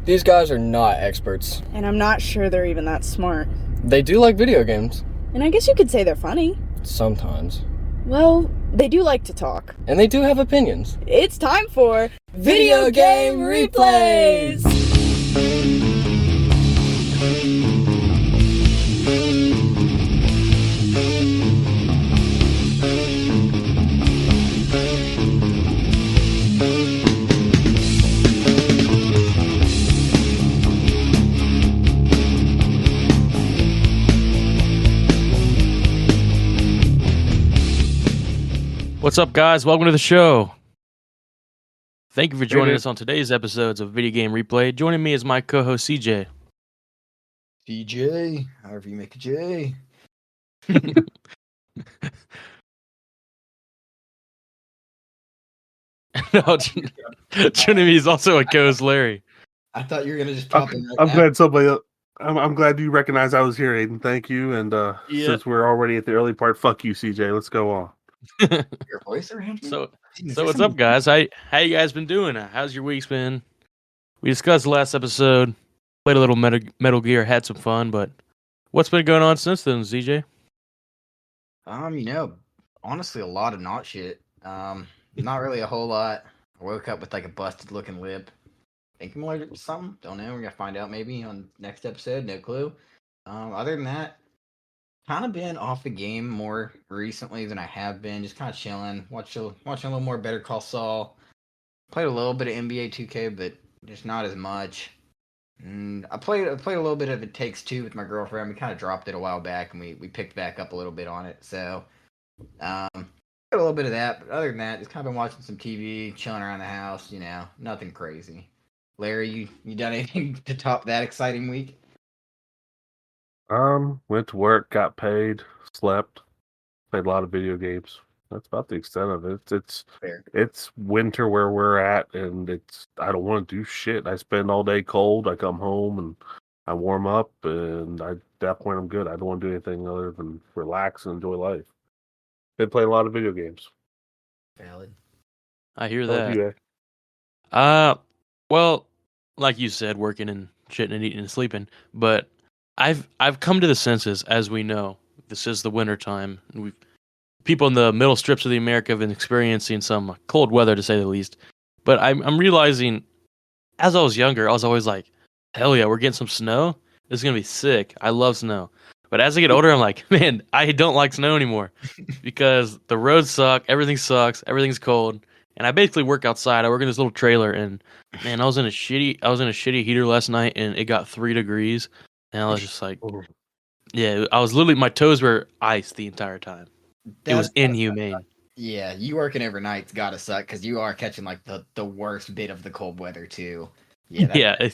These guys are not experts. And I'm not sure they're even that smart. They do like video games. And I guess you could say they're funny. Sometimes. Well, they do like to talk. And they do have opinions. It's time for Video Game Replays! What's up, guys? Welcome to the show. Thank you for joining us on today's episodes of Video Game Replay. Joining me is my co-host CJ. DJ, however you make a J. No, joining me is also a co-host Larry. I thought you were gonna just pop in right I'm now. glad somebody. I'm glad you recognize I was here, Aiden. Thank you. And since we're already at the early part, fuck you, CJ. Let's go on. Your voice around here? So what's up, guys? How you guys been doing? How's your week's been? We discussed the last episode, played a little Metal Gear, had some fun, but what's been going on since then, CJ? Honestly, a lot of not shit. Not really a whole lot. I woke up with like a busted looking lip. Think I'm allergic to something. Don't know. We're gonna find out maybe on next episode. No clue. Other than that, kind of been off the game more recently than I have been. Just kind of chilling, watching a little more Better Call Saul. Played a little bit of NBA 2K, but just not as much. And I played a little bit of It Takes Two with my girlfriend. We kind of dropped it a while back, and we picked back up a little bit on it. So, a little bit of that. But other than that, just kind of been watching some TV, chilling around the house. You know, nothing crazy. Larry, you done anything to top that exciting week? Went to work, got paid, slept, played a lot of video games. That's about the extent of it. It's Fair. It's winter where we're at, and I don't want to do shit. I spend all day cold. I come home and I warm up, and at that point I'm good. I don't want to do anything other than relax and enjoy life. Been playing a lot of video games. Valid. I hear How about that. you, Well, like you said, working and shitting and eating and sleeping, but I've come to the senses, as we know, this is the winter time, and people in the middle strips of the America have been experiencing some cold weather, to say the least. But I'm realizing, as I was younger, I was always like, hell yeah, we're getting some snow. This is gonna be sick. I love snow. But as I get older, I'm like, man, I don't like snow anymore because the roads suck, everything sucks, everything's cold. And I basically work outside. I work in this little trailer, and man, I was in a shitty heater last night, and it got 3 degrees, and I was just like, yeah, I was literally, my toes were ice the entire time. It was inhumane. Yeah, you working overnight's gotta suck because you are catching like the worst bit of the cold weather too. Yeah,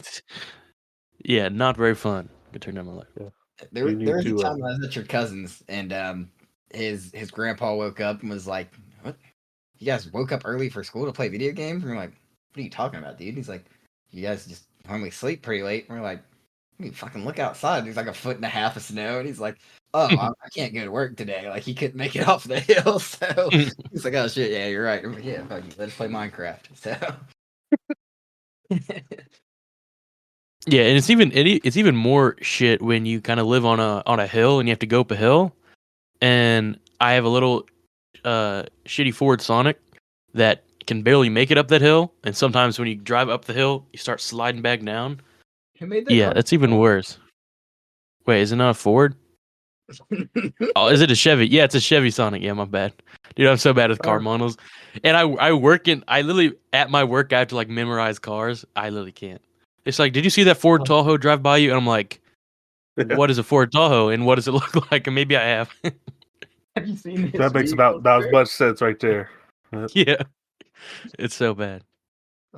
Yeah, not very fun. Could turn down my light. Yeah. There You need was a to, time when I was at your cousin's and his grandpa woke up and was like, "What? You guys woke up early for school to play video games?" And we're like, "What are you talking about, dude?" He's like, "You guys just normally sleep pretty late." And we're like, "You fucking look outside. There's like 1.5 feet of snow." And he's like, "Oh, I can't go to work today." Like he couldn't make it off the hill, so he's like, "Oh shit, yeah, you're right." I'm like, "Yeah, fuck you. Let's play Minecraft." So. Yeah, and it's even more shit when you kind of live on a hill and you have to go up a hill. And I have a little shitty Ford Sonic that can barely make it up that hill, and sometimes when you drive up the hill, you start sliding back down. Who made that? Yeah, that's even worse. Wait, is it not a Ford? Oh, is it a Chevy? Yeah, it's a Chevy Sonic. Yeah, my bad. Dude, I'm so bad with car models. And I literally, at my work, I have to like memorize cars. I literally can't. It's like, did you see that Ford Tahoe drive by you? And I'm like, what is a Ford Tahoe? And what does it look like? And maybe I have. Have you seen this? That makes about as much sense right there. Yeah. It's so bad.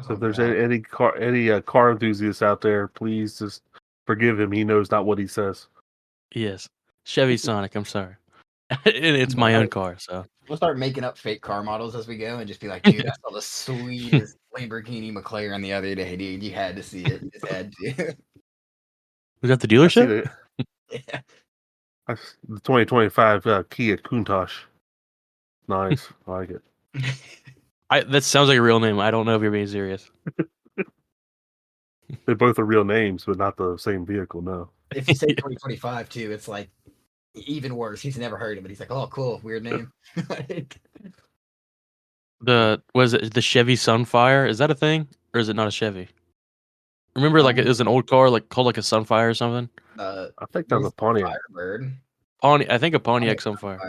So if there's any car enthusiasts out there, please just forgive him. He knows not what he says. Yes. Chevy Sonic, I'm sorry. And it's my own car, so. We'll start making up fake car models as we go and just be like, dude, I saw the sweetest Lamborghini McLaren the other day, dude. You had to see it. You just had to. Was that the dealership? Yeah. The 2025 Kia Countach. Nice. I like it. That sounds like a real name. I don't know if you're being serious. They both are real names, but not the same vehicle. No. If you say 2025 too, it's like even worse. He's never heard of it. He's like, oh, cool, weird name. Was it the Chevy Sunfire? Is that a thing, or is it not a Chevy? Remember, like it was an old car, like called like a Sunfire or something. I think that was a Pontiac. Firebird. I think a Pontiac Sunfire.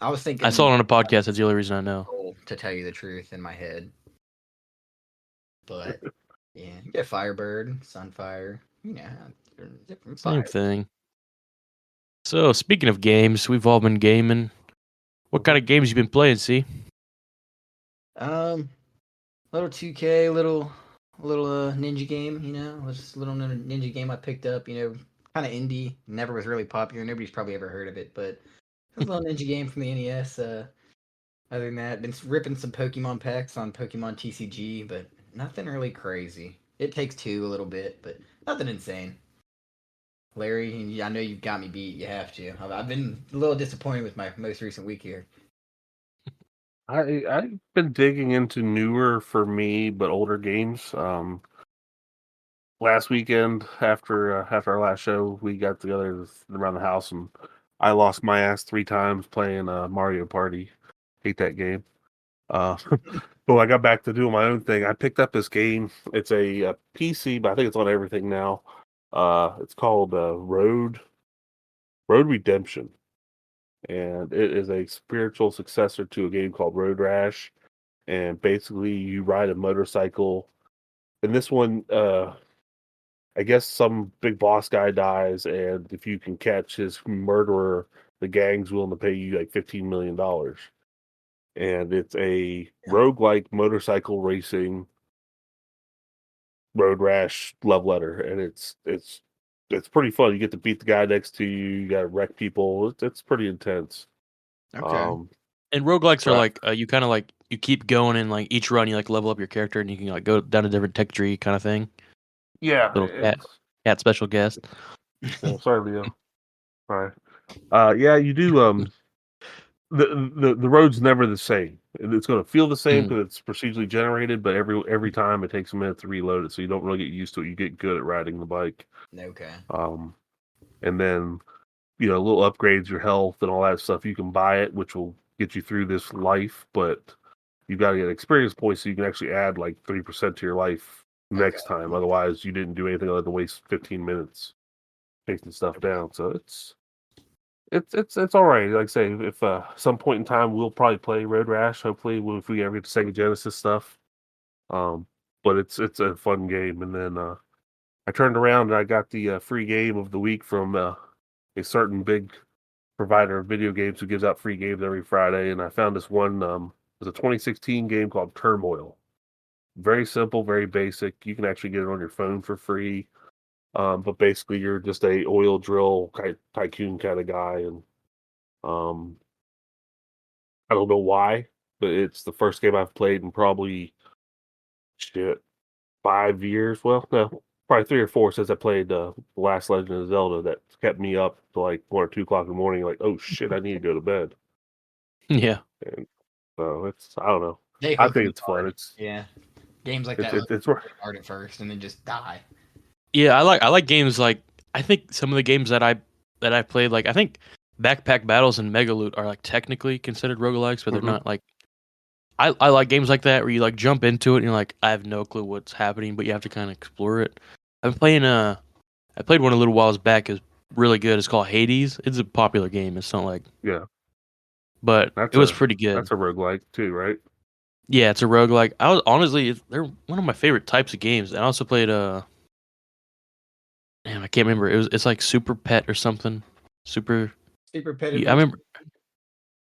I was thinking. I saw it on a podcast. That's the only reason I know. To tell you the truth, in my head, but yeah, you get Firebird, Sunfire. Yeah, different Same fires. thing. So speaking of games, we've all been gaming. What kind of games you been playing? See? Little 2K, little ninja game. You know, it was just a little ninja game I picked up. You know, kind of indie. Never was really popular. Nobody's probably ever heard of it, but it was a little ninja game from the NES. Other than that, been ripping some Pokemon packs on Pokemon TCG, but nothing really crazy. It Takes Two a little bit, but nothing insane. Larry, I know you've got me beat. You have to. I've been a little disappointed with my most recent week here. I've been digging into newer for me, but older games. Last weekend after our last show, we got together around the house, and I lost my ass 3 times playing Mario Party. Hate that game. But I got back to doing my own thing. I picked up this game. It's a PC, but I think it's on everything now. It's called Road Redemption, and it is a spiritual successor to a game called Road Rash. And basically, you ride a motorcycle. And this one, I guess some big boss guy dies, and if you can catch his murderer, the gang's willing to pay you like $15 million. And it's a roguelike motorcycle racing road rash love letter, and it's pretty fun. You get to beat the guy next to you. You got to wreck people. It's pretty intense. Okay. And roguelikes are Right. like you kind of like you keep going, and like each run you like level up your character, and you can like go down a different tech tree kind of thing. Yeah. Little cat special guest. Well, sorry, Leo. Sorry. Yeah, you do. The road's never the same. It's going to feel the same because it's procedurally generated, but every time it takes a minute to reload it, so you don't really get used to it. You get good at riding the bike. Okay. And then little upgrades, your health and all that stuff. You can buy it, which will get you through this life, but you've got to get experience points so you can actually add like 3% to your life next time. Otherwise, you didn't do anything other than waste 15 minutes taking stuff down. So it's all right. Like I say, if some point in time we'll probably play Road Rash. Hopefully, if we ever get to Sega Genesis stuff. But it's a fun game. And then I turned around and I got the free game of the week from a certain big provider of video games who gives out free games every Friday. And I found this one. It was a 2016 game called Turmoil. Very simple, very basic. You can actually get it on your phone for free. But basically, you're just a oil drill tycoon kind of guy, and I don't know why, but it's the first game I've played in probably 5 years. Well, no, probably 3 or 4 since I played the last Legend of Zelda. That kept me up to like 1 or 2 o'clock in the morning. Like, oh shit, I need to go to bed. Yeah. And so I don't know. They I hook think me it's fun. hard. It's Games like that it's hard at first and then just die. Yeah, I like games like I think some of the games that I played, like I think Backpack Battles and Megaloot are like technically considered roguelikes, but they're not like I like games like that where you like jump into it and you're like, I have no clue what's happening, but you have to kind of explore it. I'm playing I played one a little while back. It's really good. It's called Hades. It's a popular game. It's not like but it was pretty good. That's a roguelike too, right? Yeah, it's a roguelike. I was honestly they're one of my favorite types of games. And I also played damn, I can't remember. It's like Super Pet or something. Super Pet. I remember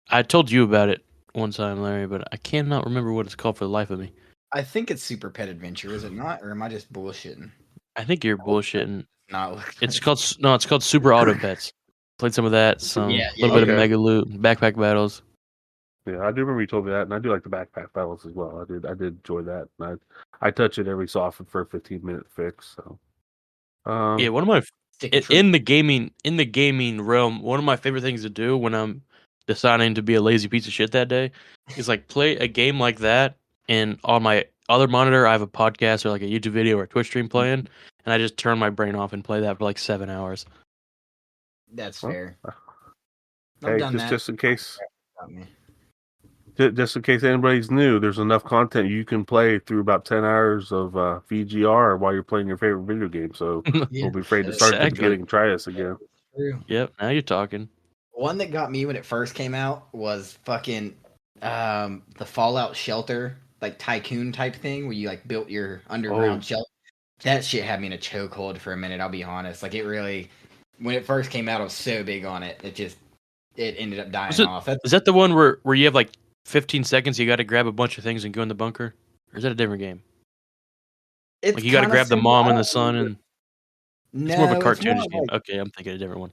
I told you about it one time, Larry, but I cannot remember what it's called for the life of me. I think it's Super Pet Adventure, is it not? Or am I just bullshitting? I think you're bullshitting. No, It's called Super Auto Pets. Played some of that, little bit of Megaloot, Backpack Battles. Yeah, I do remember you told me that, and I do like the Backpack Battles as well. I did enjoy that, and I touch it every so often for a 15-minute fix. So, yeah, one of my in the gaming realm, one of my favorite things to do when I'm deciding to be a lazy piece of shit that day is like play a game like that, and on my other monitor, I have a podcast or like a YouTube video or a Twitch stream playing, and I just turn my brain off and play that for like 7 hours. That's Well, fair. I've hey, done that. just in case, Got me. just in case anybody's new, there's enough content you can play through about 10 hours of VGR while you're playing your favorite video game. So Yeah, don't be afraid to that's start at the Exactly. beginning and try this again. true. Yep, now you're talking. One that got me when it first came out was fucking the Fallout shelter, like tycoon type thing where you like built your underground shelter. That shit had me in a chokehold for a minute, I'll be honest. Like it really when it first came out I was so big on it. It ended up dying off. Is that the one where you have like 15 seconds, you got to grab a bunch of things and go in the bunker? Or is that a different game? It's Like you got to kinda grab the similar. mom I and the don't son, remember. and it's more of a No, it's more cartoonish of game. like Okay, I'm thinking of a different one.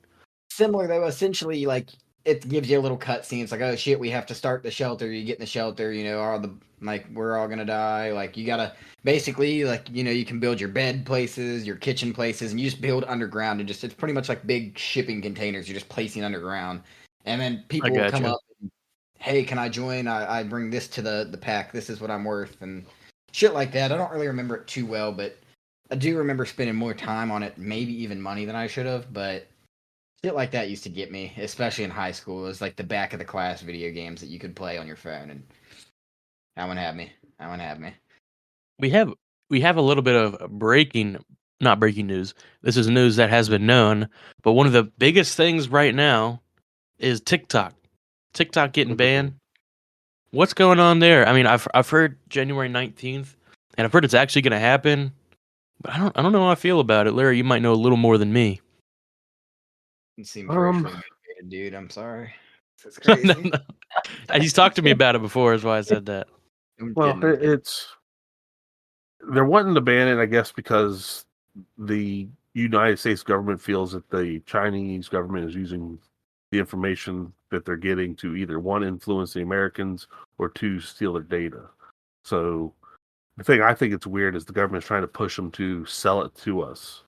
similar though. Essentially, like it gives you a little cutscene. It's like, oh shit, we have to start the shelter. You get in the shelter, all the like we're all gonna die. Like you gotta basically like you can build your bed places, your kitchen places, and you just build underground and just it's pretty much like big shipping containers. You're just placing underground, and then I people will come gotcha. up. And, hey, can I join? I bring this to the pack. This is what I'm worth and shit like that. I don't really remember it too well, but I do remember spending more time on it, maybe even money than I should have, but shit like that used to get me, especially in high school. It was like the back of the class video games that you could play on your phone, and that one had me. That one had me. We have a little bit of not breaking news. This is news that has been known, but one of the biggest things right now is TikTok. TikTok getting banned. What's going on there? I mean, I've heard January 19th, and I've heard it's actually going to happen, but I don't know how I feel about it. Larry, you might know a little more than me. It seems racially motivated, dude. I'm sorry. It's No, crazy. no. He's talked to me about it before, is why I said that. I'm Well, kidding, I'm kidding. they're wanting to ban it, I guess, because the United States government feels that the Chinese government is using the information that they're getting to either one, influence the Americans, or two, steal their data. So the thing I think it's weird is the government's trying to push them to sell it to us,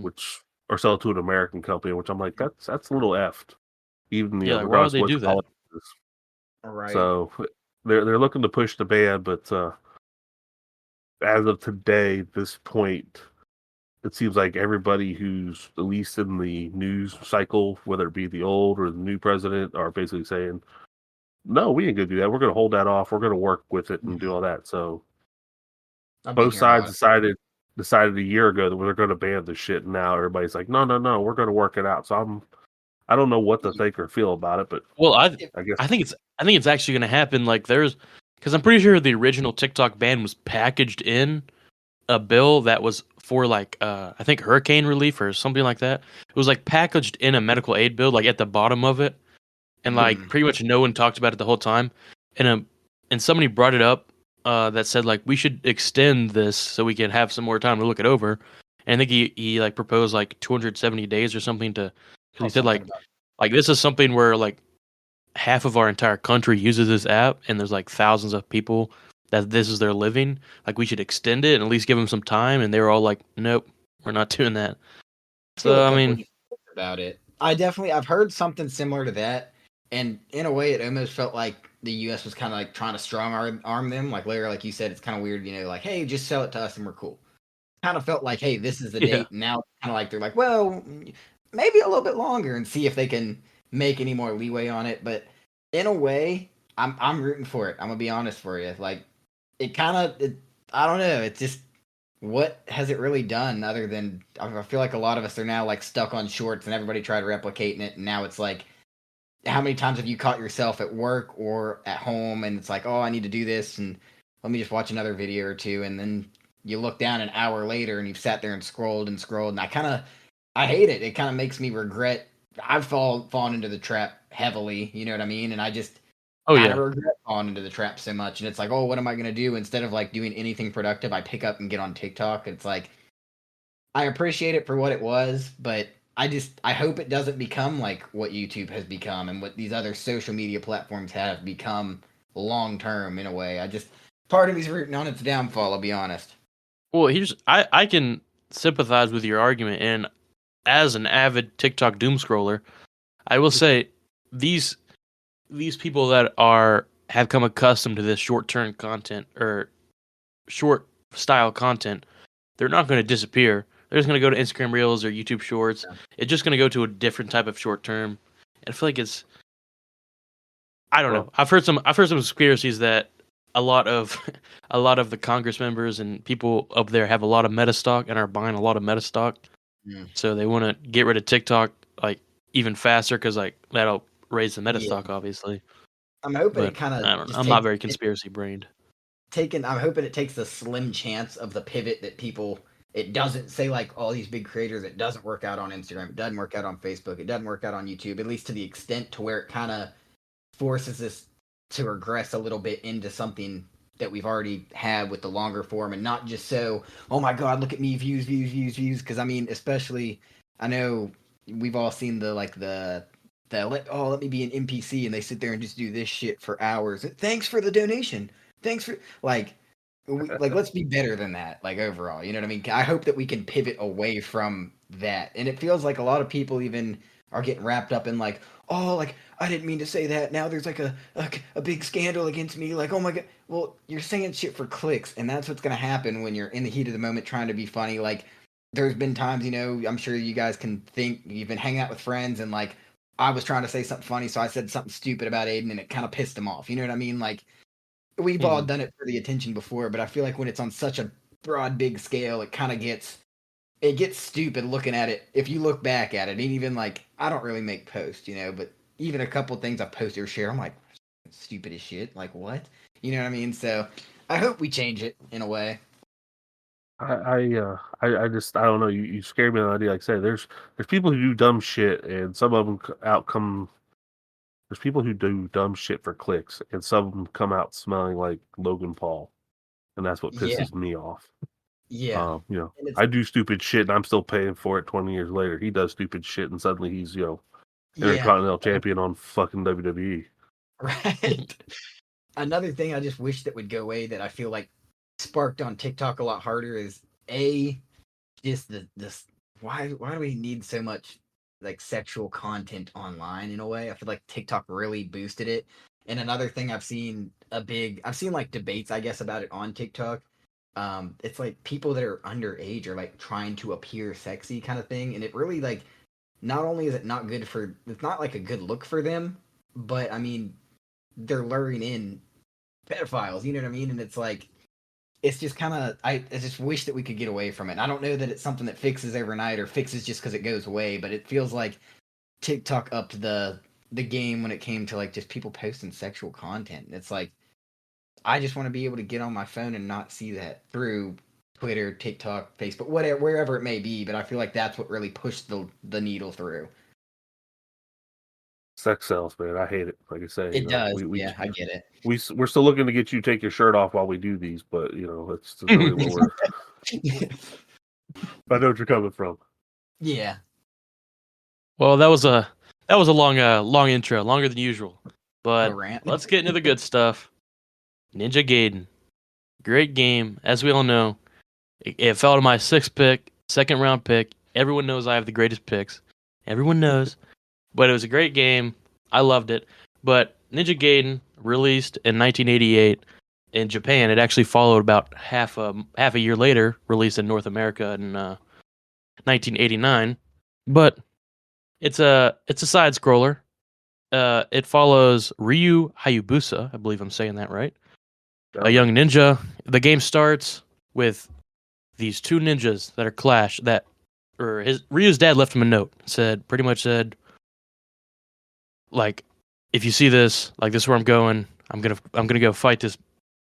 which or sell it to an American company, which I'm like, that's a little effed. Even Yeah, like, why regardless would they of what do the that? politics is. All right. So they're looking to push the ban, but as of today, this point, it seems like everybody who's at least in the news cycle, whether it be the old or the new president, are basically saying, "No, we ain't gonna do that. We're gonna hold that off. We're gonna work with it and do all that." So I've been both hearing a sides lot. decided a year ago that we're gonna ban the shit. And now everybody's like, "No, no, no, we're gonna work it out." So I don't know what to think or feel about it, but Well, I guess I think it's actually going to happen. Like because I'm pretty sure the original TikTok ban was packaged in a bill that was for like I think hurricane relief or something like that. It was like packaged in a medical aid bill, like at the bottom of it, and like pretty much no one talked about it the whole time. And somebody brought it up that said like we should extend this so we can have some more time to look it over. And I think he like proposed like 270 days or something to because he said like this is something where like half of our entire country uses this app and there's like thousands of people that this is their living, like we should extend it and at least give them some time, and they were all like, nope, we're not doing that. Feel a So I couple mean, different things about it. I've heard something similar to that, and in a way, it almost felt like the U.S. was kind of like trying to arm them. Like later, like you said, it's kind of weird, like hey, just sell it to us and we're cool. Kind of felt like hey, this is the yeah. date. And now, kind of like they're like, well, maybe a little bit longer and see if they can make any more leeway on it. But in a way, I'm rooting for it. I'm gonna be honest for you. Like it kind of, I don't know. It's just what has it really done other than I feel like a lot of us are now like stuck on shorts and everybody tried replicating it, and now it's like how many times have you caught yourself at work or at home and it's like, oh, I need to do this and let me just watch another video or two, and then you look down an hour later and you've sat there and scrolled and I hate it. It kind of makes me regret. I've fallen into the trap heavily, you know what I mean? And I just Oh kind of yeah. regret falling into the trap so much. And it's like, oh, what am I gonna do? Instead of like doing anything productive, I pick up and get on TikTok. It's like I appreciate it for what it was, but I hope it doesn't become like what YouTube has become and what these other social media platforms have become long term in a way. Part of me's rooting on its downfall, I'll be honest. Well, I can sympathize with your argument, and as an avid TikTok doom scroller, I will say these people that have come accustomed to this short term content or short style content, they're not going to disappear. They're just going to go to Instagram Reels or YouTube Shorts. Yeah. It's just going to go to a different type of short term. And I feel like it's, I don't know. I've heard some conspiracies that a lot of a lot of the Congress members and people up there have a lot of meta stock and are buying a lot of meta stock. Mm. So they want to get rid of TikTok like even faster because like that'll raise the meta Yeah. stock, obviously. I'm hoping But it kind I don't of know. just I'm not very conspiracy brained. I'm hoping it takes the slim chance of the pivot that people. It doesn't say like all these big creators. It doesn't work out on Instagram. It doesn't work out on Facebook. It doesn't work out on YouTube. At least to the extent to where it kind of forces us to regress a little bit into something that we've already had with the longer form, and not just so, oh my god, look at me, views. Because I mean, especially, I know we've all seen let me be an NPC, and they sit there and just do this shit for hours. Thanks for the donation. Thanks for let's be better than that. Like overall, you know what I mean? I hope that we can pivot away from that, and it feels like a lot of people even are getting wrapped up in like, oh, like I didn't mean to say that. Now there's like a big scandal against me. Like, oh my god. Well, you're saying shit for clicks, and that's what's gonna happen when you're in the heat of the moment trying to be funny. Like, there's been times, I'm sure you guys can think you've been hanging out with friends, and like I was trying to say something funny, so I said something stupid about Aiden, and it kind of pissed him off. You know what I mean? Like, we've all done it for the attention before, but I feel like when it's on such a broad, big scale, it kind of gets stupid looking at it. If you look back at it, and even like I don't really make posts, but even a couple things I post or share, I'm like, stupid as shit. Like what? You know what I mean? So I hope we change it in a way. I just I don't know. You scared me with the idea. Like I said, there's people who do dumb shit, and some of them outcome. There's people who do dumb shit for clicks, and some of them come out smelling like Logan Paul, and that's what Yeah. pisses me off. Yeah. I do stupid shit, and I'm still paying for it 20 years later. He does stupid shit, and suddenly he's Intercontinental Champion on fucking WWE. Right. Another thing I just wish that would go away that I feel like sparked on TikTok a lot harder is just this why do we need so much like sexual content online in a way? I feel like TikTok really boosted it. And another thing I've seen like debates, I guess, about it on TikTok. It's like people that are underage are like trying to appear sexy kind of thing. And it really like not only is it not good it's not like a good look for them, but I mean they're luring in pedophiles, you know what I mean? And it's like it's just kind of I just wish that we could get away from it. I don't know that it's something that fixes overnight or fixes just because it goes away, but it feels like TikTok upped the game when it came to like just people posting sexual content. And it's like I just want to be able to get on my phone and not see that through Twitter, TikTok, Facebook, whatever, wherever it may be. But I feel like that's what really pushed the needle through. Sex sells, man. I hate it. Like I say, It does. we I get it. we're still looking to get you to take your shirt off while we do these, but that's really what we're. I know what you're coming from. Yeah. Well, that was a long intro, longer than usual. But rant. let's get into the good stuff. Ninja Gaiden, great game. As we all know, it fell to my sixth pick, second round pick. Everyone knows I have the greatest picks. Everyone knows. But it was a great game. I loved it. But Ninja Gaiden released in 1988 in Japan. It actually followed about half a year later, released in North America in 1989. But it's a side scroller. It follows Ryu Hayabusa. I believe I'm saying that right. A young ninja. The game starts with these two ninjas that are clash. Ryu's dad left him a note. Pretty much said, like, if you see this, like, this is where I'm going. I'm gonna go fight this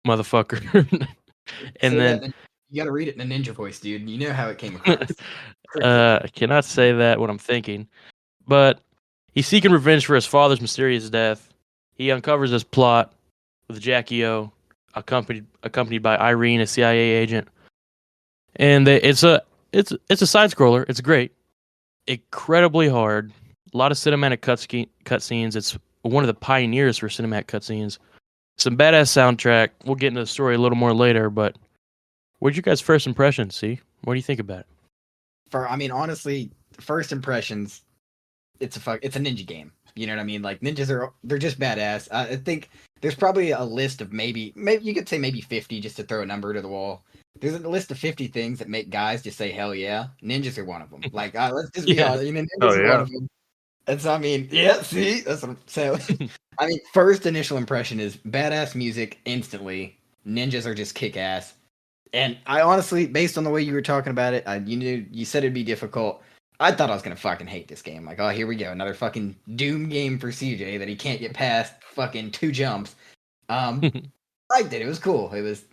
motherfucker. And then you got to read it in a ninja voice, dude. You know how it came across. I cannot say that what I'm thinking, but he's seeking revenge for his father's mysterious death. He uncovers this plot with Jaquio, accompanied by Irene, a CIA agent, and it's a side scroller. It's great, incredibly hard. A lot of cinematic cutscenes. It's one of the pioneers for cinematic cutscenes. Some badass soundtrack. We'll get into the story a little more later, but what'd you guys' first impressions see? What do you think about it? Honestly, first impressions, it's a ninja game. You know what I mean? Like ninjas they're just badass. I think there's probably a list of maybe you could say maybe 50 just to throw a number to the wall. There's a list of 50 things that make guys just say hell yeah. Ninjas are one of them. Like let's just be Yeah. honest. You know, Oh, ninjas are one yeah. of them. And so I mean, yeah, see, that's what I'm so. I mean, first initial impression is badass music instantly. Ninjas are just kick ass. And I honestly, based on the way you were talking about it, you said it'd be difficult. I thought I was gonna fucking hate this game. Like, oh, here we go, another fucking Doom game for CJ that he can't get past fucking 2 jumps. I liked it. It was cool. It was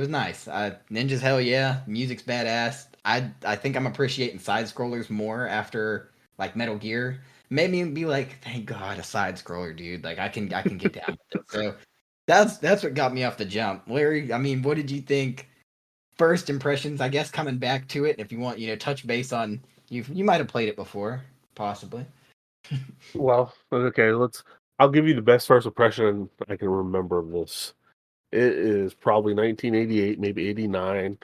nice. Ninjas, hell yeah. Music's badass. I think I'm appreciating side scrollers more after like Metal Gear. Made me be like, thank God, a side scroller, dude. Like I can get down with it. So that's what got me off the jump. Larry, I mean, what did you think? First impressions, I guess, coming back to it. If you want, touch base on you might have played it before, possibly. Well, okay, I'll give you the best first impression I can remember of this. It is probably 1988, maybe 89.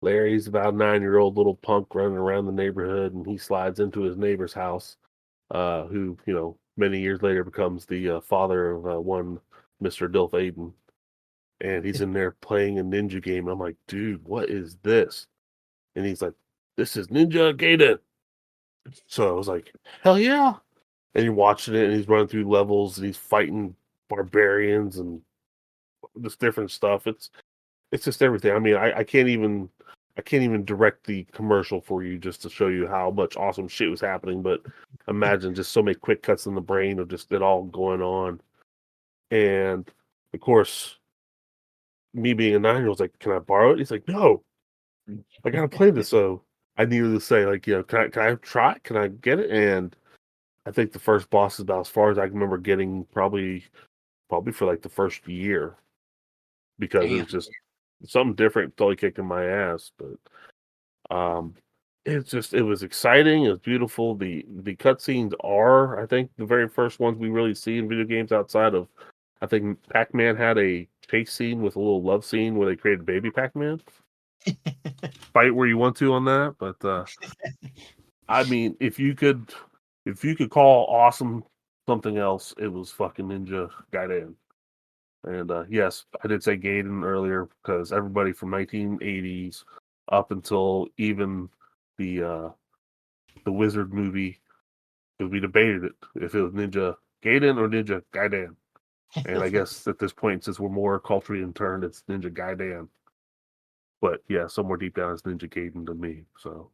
Larry's about a 9-year-old little punk running around the neighborhood, and he slides into his neighbor's house, who, many years later becomes the father of one Mr. Dilf Aiden. And he's in there playing a ninja game. I'm like, dude, what is this? And he's like, this is Ninja Gaiden. So I was like, hell yeah. And you're watching it, and he's running through levels, and he's fighting barbarians and this different stuff. It's just everything. I mean, I can't even direct the commercial for you just to show you how much awesome shit was happening. But imagine just so many quick cuts in the brain of just it all going on. And of course, me being a 9-year-old was like, "Can I borrow it?" He's like, "No, I gotta play this." So I needed to say, like, can I try? Can I get it? And I think the first boss is about as far as I can remember getting, probably for like the first year, because it was just something different, totally kicking my ass. But it was exciting. It was beautiful. The cutscenes are, I think, the very first ones we really see in video games outside of, I think Pac-Man had a chase scene with a little love scene where they created baby Pac-Man. Fight where you want to on that, but I mean, if you could call awesome something else, it was fucking Ninja Gaiden. And yes, I did say Gaiden earlier because everybody from 1980s up until even the Wizard movie, because we debated it if it was Ninja Gaiden or Ninja Gaiden. And I guess at this point, since we're more culturally in turn, it's Ninja Gaiden. But yeah, somewhere deep down, it's Ninja Gaiden to me. So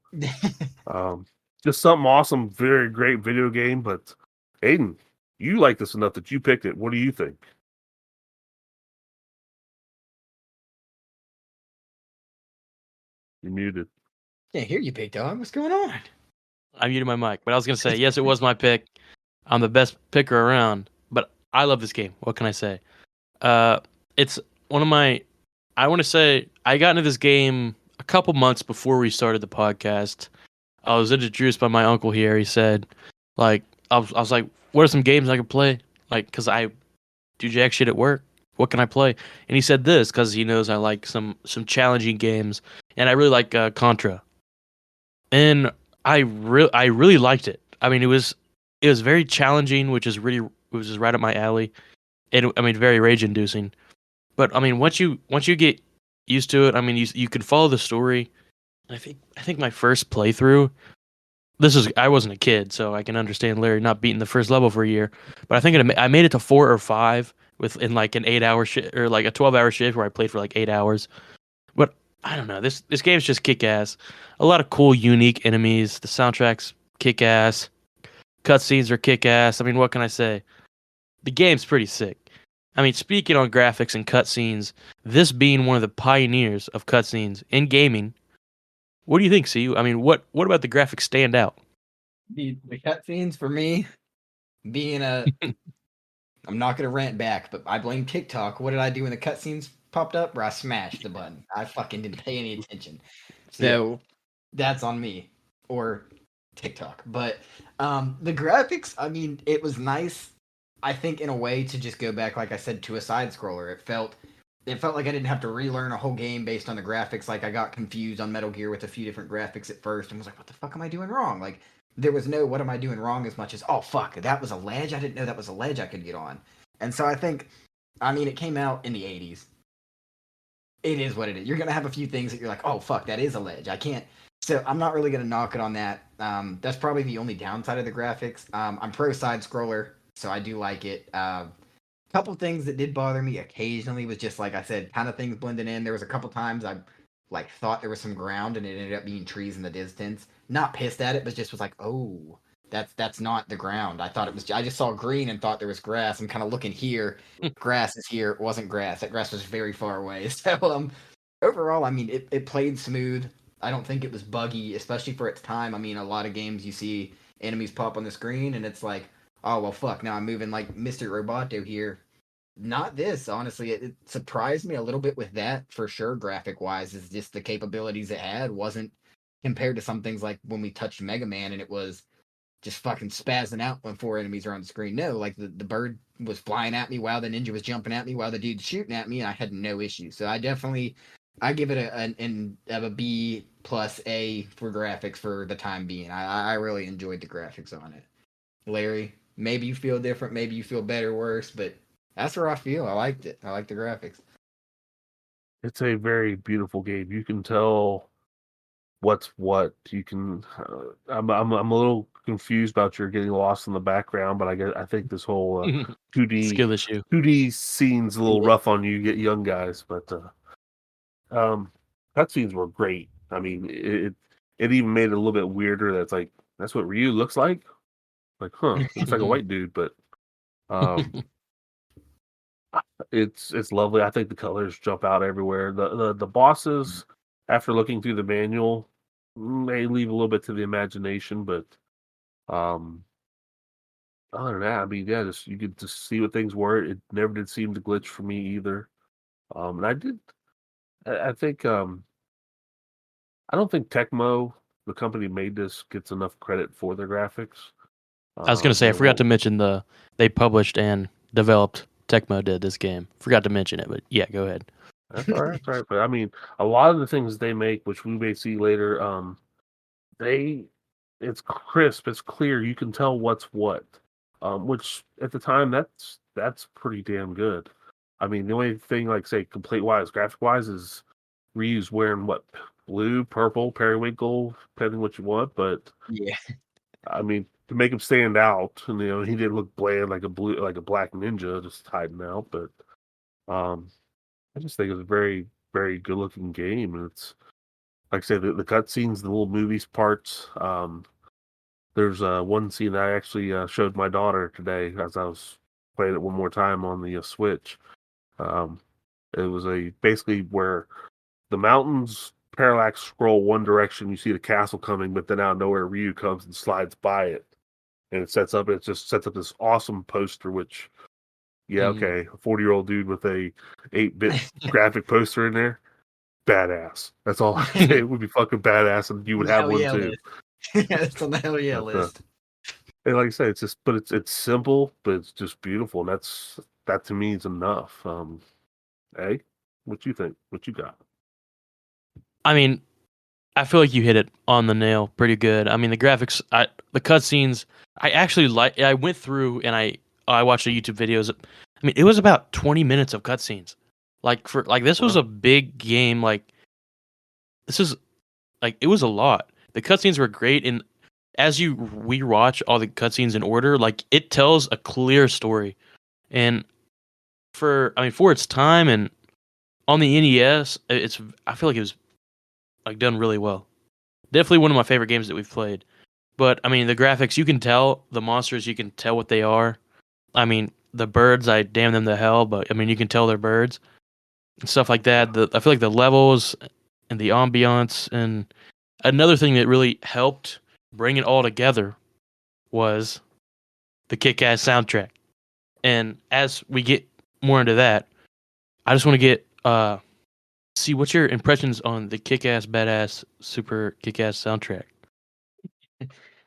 just something awesome, very great video game. But Aiden, you like this enough that you picked it. What do you think? You're muted. Can't hear you, big dog. What's going on? I muted my mic, but I was gonna say yes, it was my pick. I'm the best picker around, but I love this game. What can I say? It's one of my. I want to say I got into this game a couple months before we started the podcast. I was introduced by my uncle here. He said, like, I was like, what are some games I could play? Like, because I do jack shit at work. What can I play? And he said this because he knows I like some challenging games, and I really like Contra. And I really liked it. I mean, it was very challenging, which is right up my alley. And I mean, very rage inducing. But I mean, once you get used to it, I mean, you can follow the story. I think my first playthrough. I wasn't a kid, so I can understand Larry not beating the first level for a year. But I think I made it to 4 or 5 in like an 8-hour shift or like a 12-hour shift where I played for like 8 hours. But I don't know. This game's just kick ass. A lot of cool, unique enemies. The soundtrack's kick ass. Cutscenes are kick ass. I mean, what can I say? The game's pretty sick. I mean, speaking on graphics and cutscenes, this being one of the pioneers of cutscenes in gaming, what do you think, CU? I mean, what about the graphics stand out? The cutscenes for me, being a, I'm not gonna rant back, but I blame TikTok. What did I do when the cutscenes popped up? Where I smashed the button. I fucking didn't pay any attention. So that's on me or TikTok. But the graphics, I mean, it was nice. I think in a way to just go back, like I said, to a side scroller. It felt like I didn't have to relearn a whole game based on the graphics. Like I got confused on Metal Gear with a few different graphics at first and was like, what the fuck am I doing wrong? Like there was no what am I doing wrong as much as, oh fuck, that was a ledge. I didn't know that was a ledge I could get on. And so I think I mean, it came out in the 80s. It is what it is. You're gonna have a few things that you're like, oh fuck, that is a ledge. I can't. So I'm not really gonna knock it on that. That's probably the only downside of the graphics. I'm pro side scroller, so I do like it. Couple things that did bother me occasionally was just like I said, kind of things blending in. There was a couple times I like thought there was some ground and it ended up being trees in the distance. Not pissed at it, but just was like, oh, that's not the ground. I thought it was. I just saw green and thought there was grass. I'm kind of looking here. Grass is here. It wasn't grass. That grass was very far away. So overall, I mean, it played smooth. I don't think it was buggy, especially for its time. I mean, a lot of games you see enemies pop on the screen and it's like, oh well, fuck. Now I'm moving like Mr. Roboto here. Not this, honestly. It surprised me a little bit with that for sure. Graphic wise, is just the capabilities it had wasn't compared to some things like when we touched Mega Man and it was just fucking spazzing out when 4 enemies are on the screen. No, like the bird was flying at me while the ninja was jumping at me while the dude's shooting at me, and I had no issue. So I give it a B plus A for graphics for the time being. I really enjoyed the graphics on it. Larry, maybe you feel different, maybe you feel better, worse, but that's where I feel. I liked it. I like the graphics. It's a very beautiful game. You can tell what's what. You can. I'm a little confused about your getting lost in the background, but I think this whole 2D Skill issue. 2D scene's a little rough on you young guys, but cutscenes were great. I mean, it even made it a little bit weirder. That's what Ryu looks like. Like, huh? Looks like a white dude, but it's lovely. I think the colors jump out everywhere. The bosses, after looking through the manual, may leave a little bit to the imagination, but um, other than that, I mean, yeah, just you could just see what things were. It never did seem to glitch for me either. And I think I don't think Tecmo, the company made this, gets enough credit for their graphics. I was gonna say I forgot to mention they published and developed. Tecmo did this game. Forgot to mention it, but yeah, go ahead. That's all right. That's all right. But I mean, a lot of the things they make, which we may see later, it's crisp, it's clear. You can tell what's what. Which at the time that's pretty damn good. I mean, the only thing like say complete wise, graphic wise, is Ryu's wearing what blue, purple, periwinkle, depending what you want. But yeah, I mean, to make him stand out, and he didn't look bland like a black ninja just hiding out. But I just think it's a very, very good looking game. And it's like I said, the cutscenes, the little movies parts. There's one scene I actually showed my daughter today as I was playing it one more time on the Switch. It was basically where the mountains parallax scroll one direction, you see the castle coming, but then out of nowhere Ryu comes and slides by it. And it just sets up this awesome poster, which okay, a 40-year-old dude with a 8-bit graphic poster in there, badass. That's all I say. It would be fucking badass, and you would have one too. It's on the hell yeah list. And like I say, it's simple, but it's just beautiful, and that to me is enough. Hey, what you think? What you got? I mean, I feel like you hit it on the nail pretty good. I mean, the graphics, the cutscenes, I actually like. I went through and I watched the YouTube videos. I mean, it was about 20 minutes of cutscenes. This was a big game. Like this is like it was a lot. The cutscenes were great, and as you rewatch all the cutscenes in order, like it tells a clear story. And for its time and on the NES, I feel like it was like done really well. Definitely one of my favorite games that we've played. But I mean, the graphics, you can tell the monsters, you can tell what they are. I mean, the birds, I damn them to hell, but I mean, you can tell they're birds and stuff like that. I feel like the levels and the ambiance, and another thing that really helped bring it all together was the kick-ass soundtrack. And as we get more into that, I just want to get see what's your impressions on the kick-ass badass super kick-ass soundtrack.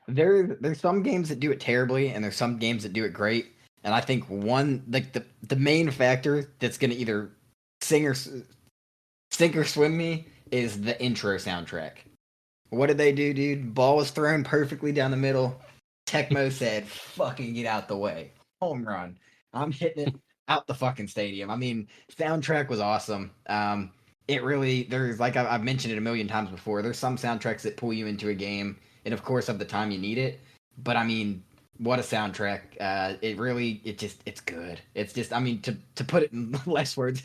There's some games that do it terribly, and there's some games that do it great. And I think one like the main factor that's gonna either sink or swim me is the intro soundtrack. What did they do, dude? Ball was thrown perfectly down the middle. Tecmo said, "Fucking get out the way, home run." I'm hitting it. out the fucking stadium. I mean, soundtrack was awesome. It really there's like I've mentioned it a million times before. There's some soundtracks that pull you into a game, and of course, of the time you need it. But I mean, what a soundtrack! It's good. It's just I mean to put it in less words,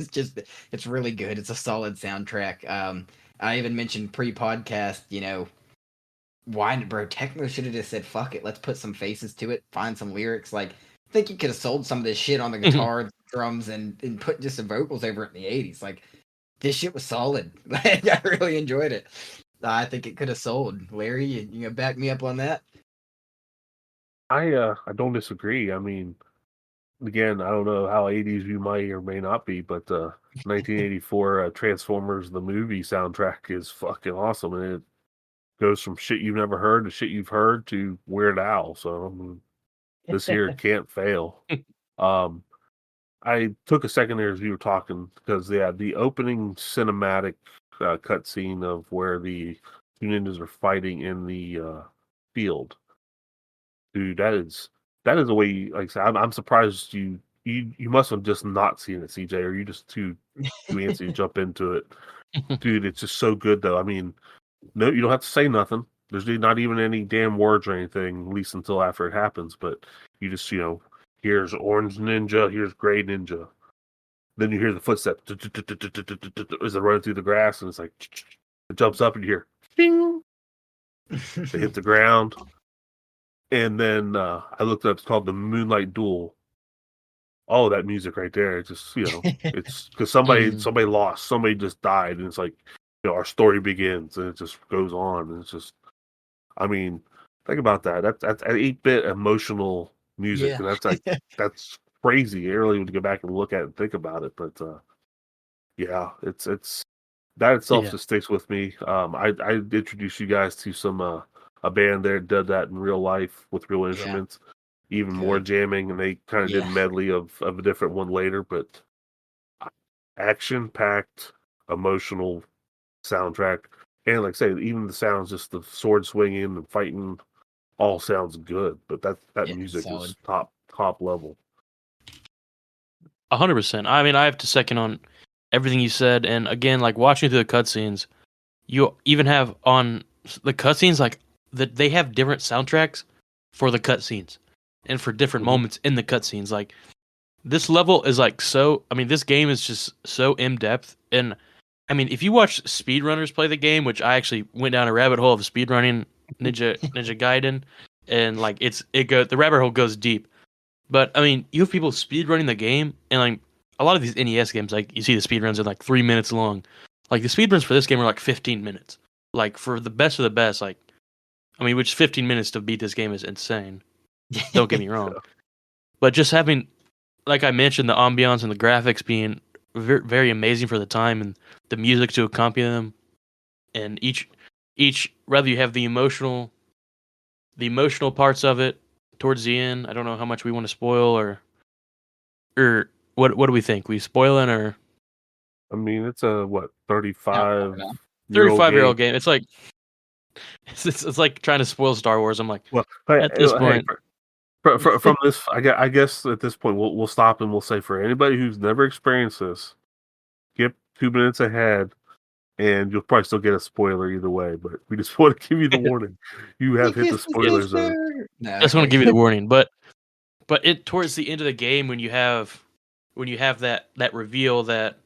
it's really good. It's a solid soundtrack. I even mentioned pre-podcast, why, bro? Techno should have just said, "Fuck it, let's put some faces to it, find some lyrics." Like, I think you could have sold some of this shit on the guitar, drums, and put just some vocals over it in the '80s. Like, this shit was solid. Like, I really enjoyed it. I think it could have sold. Larry, you back me up on that? I don't disagree. I mean, again, I don't know how 80s you might or may not be, but 1984 Transformers the movie soundtrack is fucking awesome, and it goes from shit you've never heard to shit you've heard to Weird Al. So I mean, this here can't fail. Um, I took a second there as you were talking because the opening cinematic cutscene of where the two ninjas are fighting in the field, dude. That is a way. Like I said, I'm surprised you must have just not seen it, CJ, or you just too antsy to jump into it, dude. It's just so good though. I mean, no, you don't have to say nothing. There's not even any damn words or anything, at least until after it happens. But you just, here's Orange Ninja, here's Gray Ninja. Then you hear the footsteps as they're running through the grass, and it's like it jumps up, and you hear ding. They hit the ground, and then I looked up. It's called the Moonlight Duel. Oh, that music right there! It's just it's because somebody lost, somebody just died, and it's like our story begins, and it just goes on, and it's just. I mean, think about that. That's 8-bit emotional music, Yeah. and that's crazy. I really would go back and look at it and think about it, but yeah, it's that itself Yeah. just sticks with me. I introduced you guys to some a band there did that in real life with real instruments, even more Good. jamming, and they kind of did a Yeah. medley of a different one later, but action packed, emotional soundtrack. And like I say, even the sounds, just the sword swinging and fighting, all sounds good. But that Yeah, music solid. is top level. 100%. I mean, I have to second on everything you said, and again, like watching through the cutscenes, you even have on the cutscenes like that they have different soundtracks for the cutscenes and for different Mhm. moments in the cutscenes. Like this level is like so. I mean, this game is just so in depth, and I mean, if you watch speedrunners play the game, which I actually went down a rabbit hole of speedrunning Ninja Gaiden, and like the rabbit hole goes deep. But I mean, you have people speedrunning the game, and like a lot of these NES games, like you see the speedruns are like 3 minutes long. Like the speedruns for this game are like 15 minutes. Like for the best of the best, like I mean, which 15 minutes to beat this game is insane. Don't get me wrong, but just having, like I mentioned, the ambiance and the graphics being very, very amazing for the time, and the music to accompany them, and each whether you have the emotional parts of it towards the end. I don't know how much we want to spoil or what do we think? We spoiling or I mean, it's a what No, 35-year-old 35-year-old game. game? It's like it's like trying to spoil Star Wars. I'm like, Well, hey, at this hey, point, from this, I guess at this point we'll stop and we'll say for anybody who's never experienced this, skip 2 minutes ahead, and you'll probably still get a spoiler either way. But we just want to give you the warning: you have hit the spoiler zone. No, I just want to okay. give you the warning. But it towards the end of the game when you have that reveal that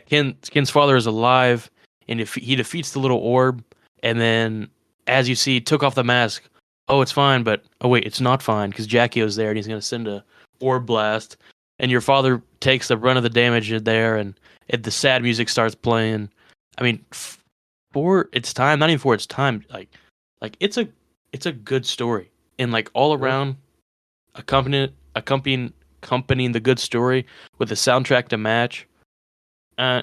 Ken's father is alive, and if he defeats the little orb, and then as you see, took off the mask. Oh, it's fine, but oh wait, it's not fine because Jaquio's there, and he's gonna send a orb blast, and your father takes the brunt of the damage there, and the sad music starts playing. I mean, for its time, not even for its time, like it's a good story, and like all Yeah. around accompanying the good story with the soundtrack to match. Uh,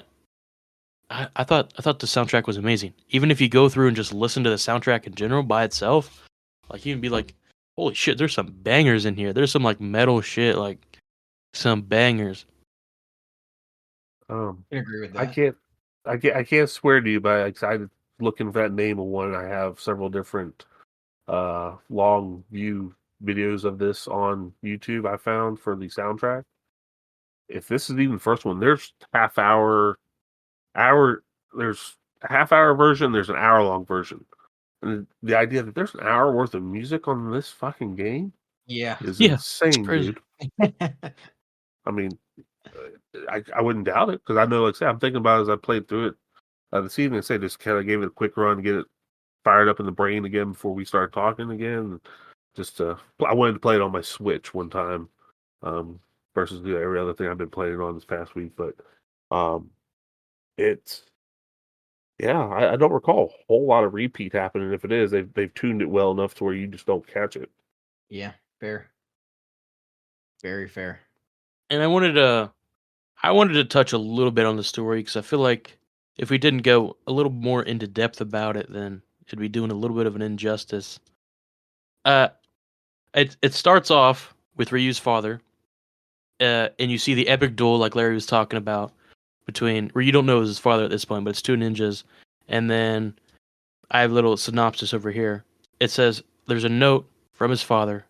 I thought the soundtrack was amazing. Even if you go through and just listen to the soundtrack in general by itself, like you can be like, "Holy shit, there's some bangers in here. There's some like metal shit, like some bangers." I agree with I that. can't, I can't swear to you, but I looking for that name of one. I have several different long view videos of this on YouTube. I found for the soundtrack, if this is even the first one, there's hour. There's a half-hour version. There's an hour-long version. And the idea that there's an hour worth of music on this fucking game Yeah. is Yeah, it's insane, crazy. dude. I mean, I wouldn't doubt it because I know, like I said, I'm thinking about it as I played through it this evening. I say just kind of gave it a quick run, get it fired up in the brain again before we start talking again. Just I wanted to play it on my Switch one time, versus every other thing I've been playing on this past week. But it's I don't recall a whole lot of repeat happening. If it is, they've tuned it well enough to where you just don't catch it. Yeah, fair. Very fair. And I wanted to touch a little bit on the story because I feel like if we didn't go a little more into depth about it, then it'd be doing a little bit of an injustice. Uh, it starts off with Ryu's father, and you see the epic duel like Larry was talking about between where you don't know it was his father at this point, but it's two ninjas, and then I have a little synopsis over here. It says there's a note from his father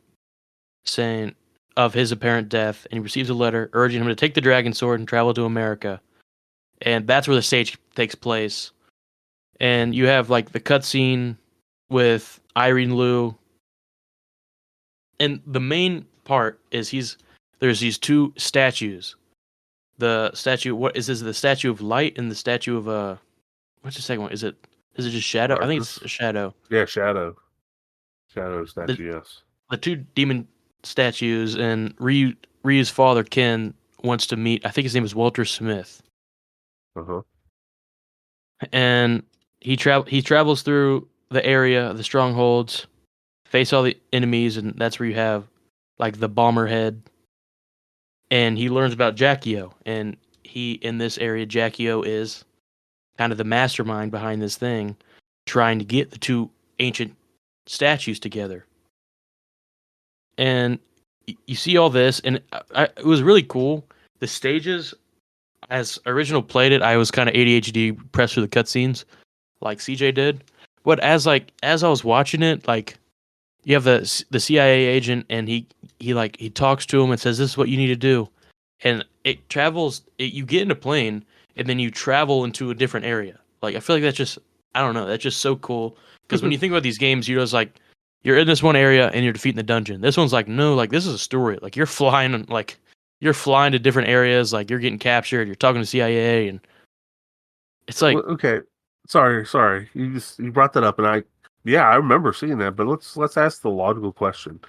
saying of his apparent death, and he receives a letter urging him to take the dragon sword and travel to America. And that's where the stage takes place. And you have like the cutscene with Irene Liu. And the main part is there's these two statues. The statue, what is this? The statue of light and the statue of what's the second one? Is it just shadow? I think it's a shadow. Yeah, shadow statue. The, Yes. the two demon statues, and Ryu's father Ken wants to meet. I think his name is Walter Smith, Uh-huh. and he travels through the area, the strongholds, face all the enemies, and that's where you have like the bomber head. And he learns about Jaquio, and in this area, Jaquio is kind of the mastermind behind this thing, trying to get the two ancient statues together. And you see all this, and it was really cool. The stages, as original played it, I was kind of ADHD pressed through the cutscenes, like CJ did. But as I was watching it, like you have the CIA agent, and he talks to him and says, "This is what you need to do," and it travels. You get in a plane, and then you travel into a different area. Like I feel like that's just I don't know. That's just so cool because when you think about these games, you're just like you're in this one area and you're defeating the dungeon. This one's like no, like this is a story. Like you're flying to different areas. Like you're getting captured. You're talking to CIA, and it's like Well, okay. Sorry. You brought that up, and I remember seeing that. But let's ask the logical question: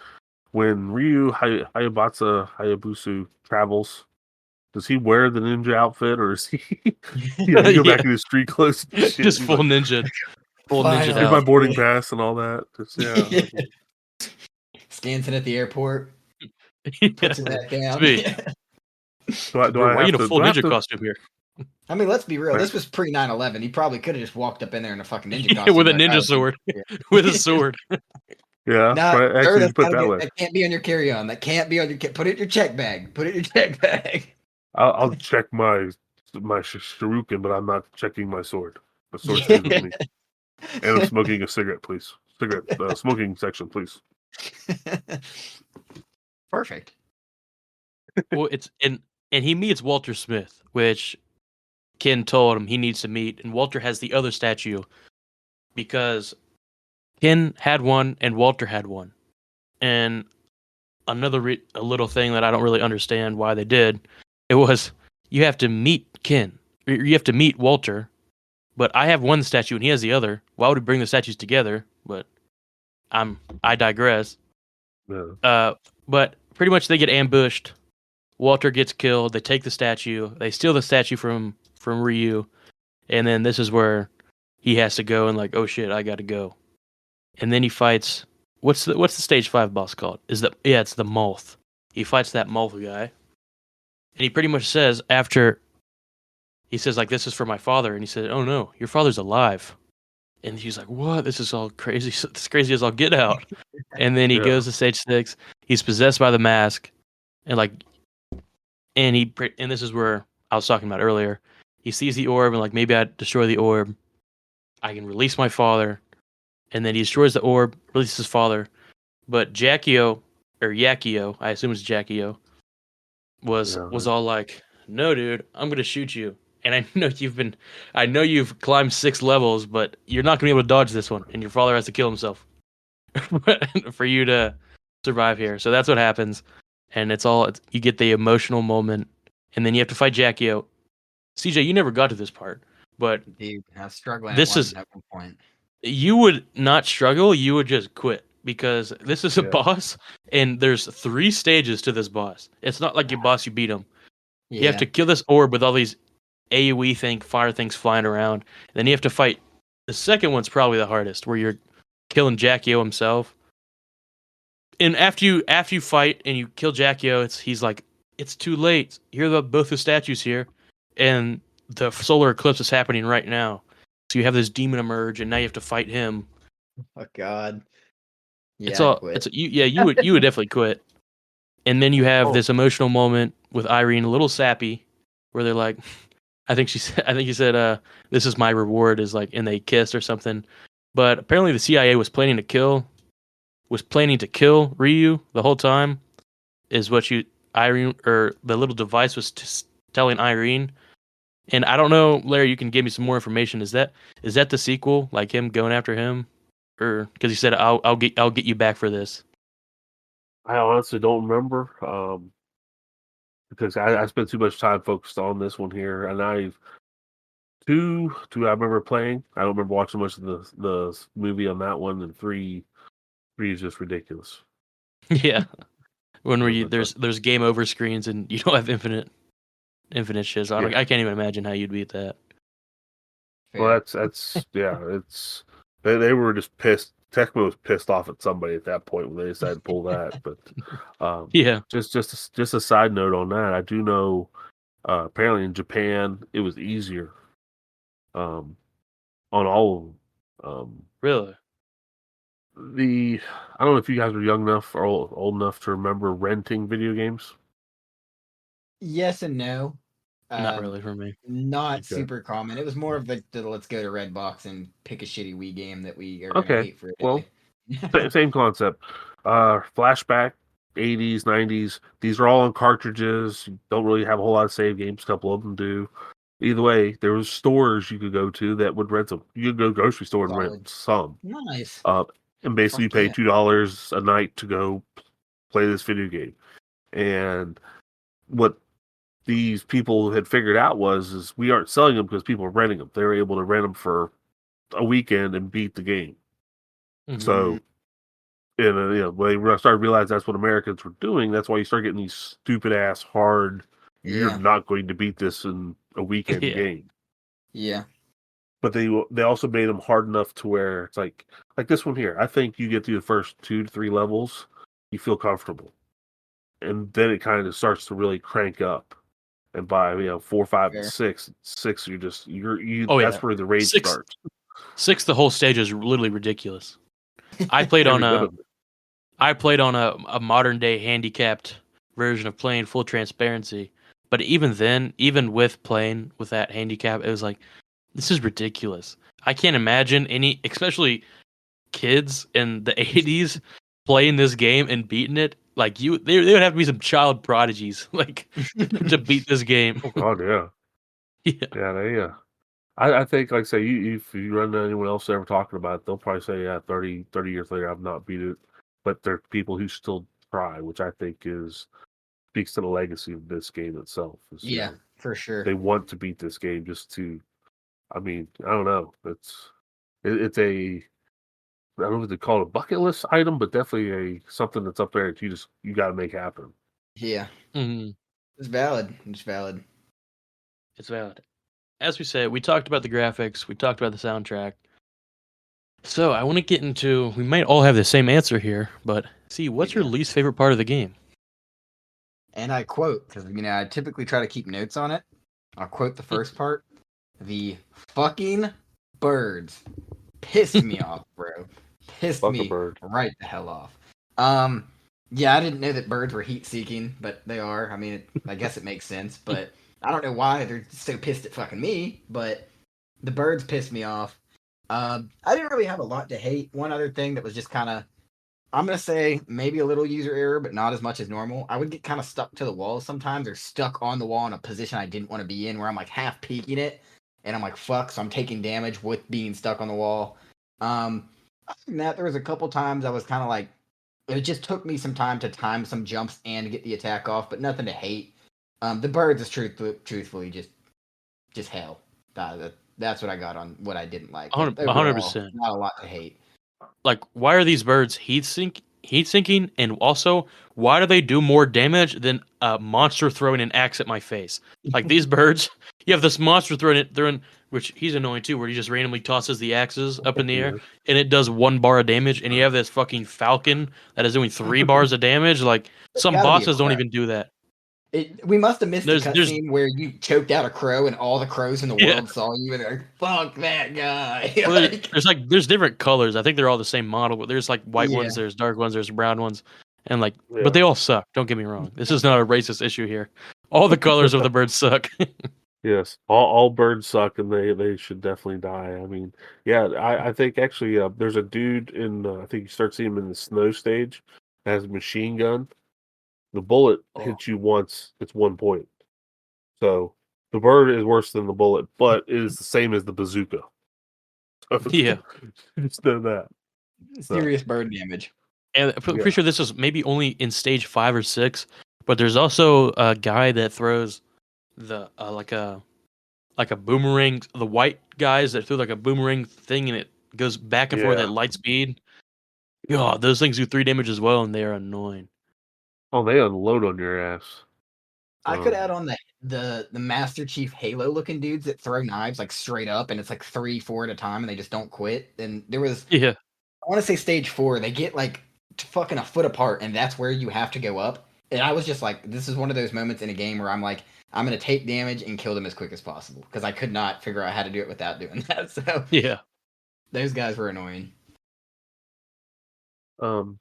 when Ryu Hayabusa travels, does he wear the ninja outfit, or is he? You go back in his street clothes, and shit. just He's full like, ninja, full ninja. Finally. here's my out. boarding pass and all that. Just, Scans it at the airport, Yeah. puts it back down. It's me. do I Why are you have in a to? full Do I have ninja to? costume here? I mean, let's be real. Right. This was pre 9/11. He probably could have just walked up in there in a fucking ninja Yeah, costume. with a like, ninja "Oh, sword. yeah." With a sword. Yeah, Nah, right. sir, Actually, that's put it gotta that be- way. that can't be on your carry-on. That can't be on your. Put it in your check bag. Put it in your check bag. I'll check my shuriken, but I'm not checking my sword. The sword stays with me. And I'm smoking a cigarette, please. Smoking section, please. Perfect. Well, and he meets Walter Smith, which Ken told him he needs to meet, and Walter has the other statue because Ken had one and Walter had one. And another a little thing that I don't really understand why they did, it was you have to meet Ken, or you have to meet Walter, but I have one statue and he has the other. Why would we bring the statues together? But I digress. Yeah. But pretty much they get ambushed. Walter gets killed. They take the statue. They steal the statue from Ryu, and then this is where he has to go and like, oh shit, I got to go. And then he fights. What's the stage 5 boss called? It's the Moth. He fights that Moth guy, and he pretty much says after. He says like, this is for my father, and he said, oh no, your father's alive. And he's like, what? This is all crazy. This crazy as I'll get out. And then he Yeah. goes to stage 6. He's possessed by the mask, and this is where I was talking about earlier. He sees the orb and like maybe I destroy the orb, I can release my father, and then he destroys the orb, releases his father. But Jaquio, I assume it's Jaquio, was all like, "No, dude, I'm gonna shoot you." And I know you've climbed 6 levels, but you're not gonna be able to dodge this one, and your father has to kill himself for you to survive here. So that's what happens, and you get the emotional moment, and then you have to fight Jaquio. CJ, you never got to this part, but Dude, I was struggling this is at one point. you would not struggle, you would just quit because this is a boss, and there's 3 stages to this boss. It's not like your boss, you beat him. Yeah. You have to kill this orb with all these AoE fire things flying around. Then you have to fight. The second one's probably the hardest, where you're killing Jaquio himself. And after you fight and you kill Jaquio, he's like, it's too late. Here are both the statues here, and the solar eclipse is happening right now. So you have this demon emerge, and now you have to fight him. Oh God. Yeah, It's all. quit. You would definitely quit. And then you have this emotional moment with Irene, a little sappy, where they're like, I think he said, this is my reward, is like, and they kissed or something. But apparently the CIA was planning to kill Ryu the whole time, is what Irene, or the little device was telling Irene. And I don't know, Larry, you can give me some more information. Is that the sequel, like him going after him, or because he said I'll get you back for this? I honestly don't remember because I spent too much time focused on this one here, and two I remember playing. I don't remember watching much of the movie on that one, and three is just ridiculous. Yeah, there's game over screens and you don't have infinite shit. So I can't even imagine how you'd beat that. Fair. Well, that's it's they were just pissed. Tecmo was pissed off at somebody at that point when they decided to pull that. But yeah, just a side note on that, I do know apparently in Japan it was easier on all of them. really. I don't know if you guys are young enough or old enough to remember renting video games. Yes and no. Not really for me. Not Okay. super common. It was more of the let's go to Redbox and pick a shitty Wii game that we are Okay, gonna hate for a day. Well, same concept. Flashback, 80s, 90s. These are all on cartridges. You don't really have a whole lot of save games. A couple of them do. Either way, there was stores you could go to that would rent them. You could go to the grocery store and rent some. Nice. And basically you pay $2 a night to go play this video game. And what these people had figured out is we aren't selling them because people are renting them. They were able to rent them for a weekend and beat the game. Mm-hmm. So, when they started to realize that's what Americans were doing, that's why you start getting these stupid ass hard. You're not going to beat this in a weekend game. Yeah. But they also made them hard enough to where it's like this one here. I think you get through the first 2 to 3 levels, you feel comfortable, and then it kind of starts to really crank up. And by 4, 5, and 6, you're just that's where the rage starts. 6, the whole stage is literally ridiculous. I played on a modern day handicapped version of playing full transparency, but even then, even with playing with that handicap, it was like, this is ridiculous. I can't imagine especially kids in the 80s playing this game and beating it. Like they would have to be some child prodigies, like, to beat this game. Oh God, yeah. They. I think, like I say, if you run into anyone else ever talking about it, they'll probably say, 30 years later, I've not beat it. But there are people who still try, which I think speaks to the legacy of this game itself. For sure. They want to beat this game just to. I mean, I don't know. It's a. I don't know what they call it, a bucket list item, but definitely something that's up there that you got to make happen. Yeah. Mm-hmm. It's valid. It's valid. As we said, we talked about the graphics, we talked about the soundtrack. So I want to get into, we might all have the same answer here, but what's your least favorite part of the game? And I quote, because I typically try to keep notes on it. I'll quote the first part. The fucking birds pissed me off, bro. Pissed me right the hell off. Yeah, I didn't know that birds were heat seeking, but they are. I mean, I guess it makes sense, but I don't know why they're so pissed at fucking me, but the birds pissed me off. I didn't really have a lot to hate. One other thing that was just kind of I'm gonna say maybe a little user error, but not as much as normal. I would get kind of stuck to the wall sometimes, or stuck on the wall in a position I didn't want to be in, where I'm like half peeking it, and I'm like fuck, so I'm taking damage with being stuck on the wall. Other than that, there was a couple times I was kind of like, it just took me some time to time some jumps and to get the attack off, but nothing to hate. The birds is truthfully just hell. That's what I got on what I didn't like. But overall, 100%. not a lot to hate. Like, why are these birds heat sinking, and also why do they do more damage than a monster throwing an axe at my face? Like these birds, you have this monster throwing, which he's annoying too, where he just randomly tosses the axes up in the air, Yeah. and it does 1 bar of damage, and you have this fucking falcon that is doing 3 bars of damage. Like There's some gotta be a bosses don't crow. even do that. We must have missed the There's cutscene where you choked out a crow and all the crows in the Yeah. world saw you and they're like, fuck that guy. Well, Like, there's different colors. I think they're all the same model, but there's like white Yeah. ones, there's dark ones, there's brown ones, and like, Yeah. but they all suck. Don't get me wrong. This is not a racist issue here. All the colors of the birds suck. Yes, all birds suck, and they should definitely die. I mean, yeah, I think actually there's a dude in I think you start seeing him in the snow stage that has a machine gun. The bullet hits you once, it's 1 point. So the bird is worse than the bullet, but it is the same as the bazooka. Yeah. Just know that. serious bird damage. And I'm pretty Yeah. sure this is maybe only in stage 5 or 6, but there's also a guy that throws the like a boomerang. The white guys that throw like a boomerang thing, and it goes back and forth Yeah. at light speed. God, those things do 3 damage as well, and they are annoying. Oh, they unload on your ass. I could Um, add on the Master Chief Halo looking dudes that throw knives like straight up and it's like 3, 4 at a time and they just don't quit. And there was Yeah. I want to say stage 4, they get like fucking a foot apart and that's where you have to go up. And I was just like, this is one of those moments in a game where I'm like, I'm gonna take damage and kill them as quick as possible because I could not figure out how to do it without doing that. So Yeah. those guys were annoying. um,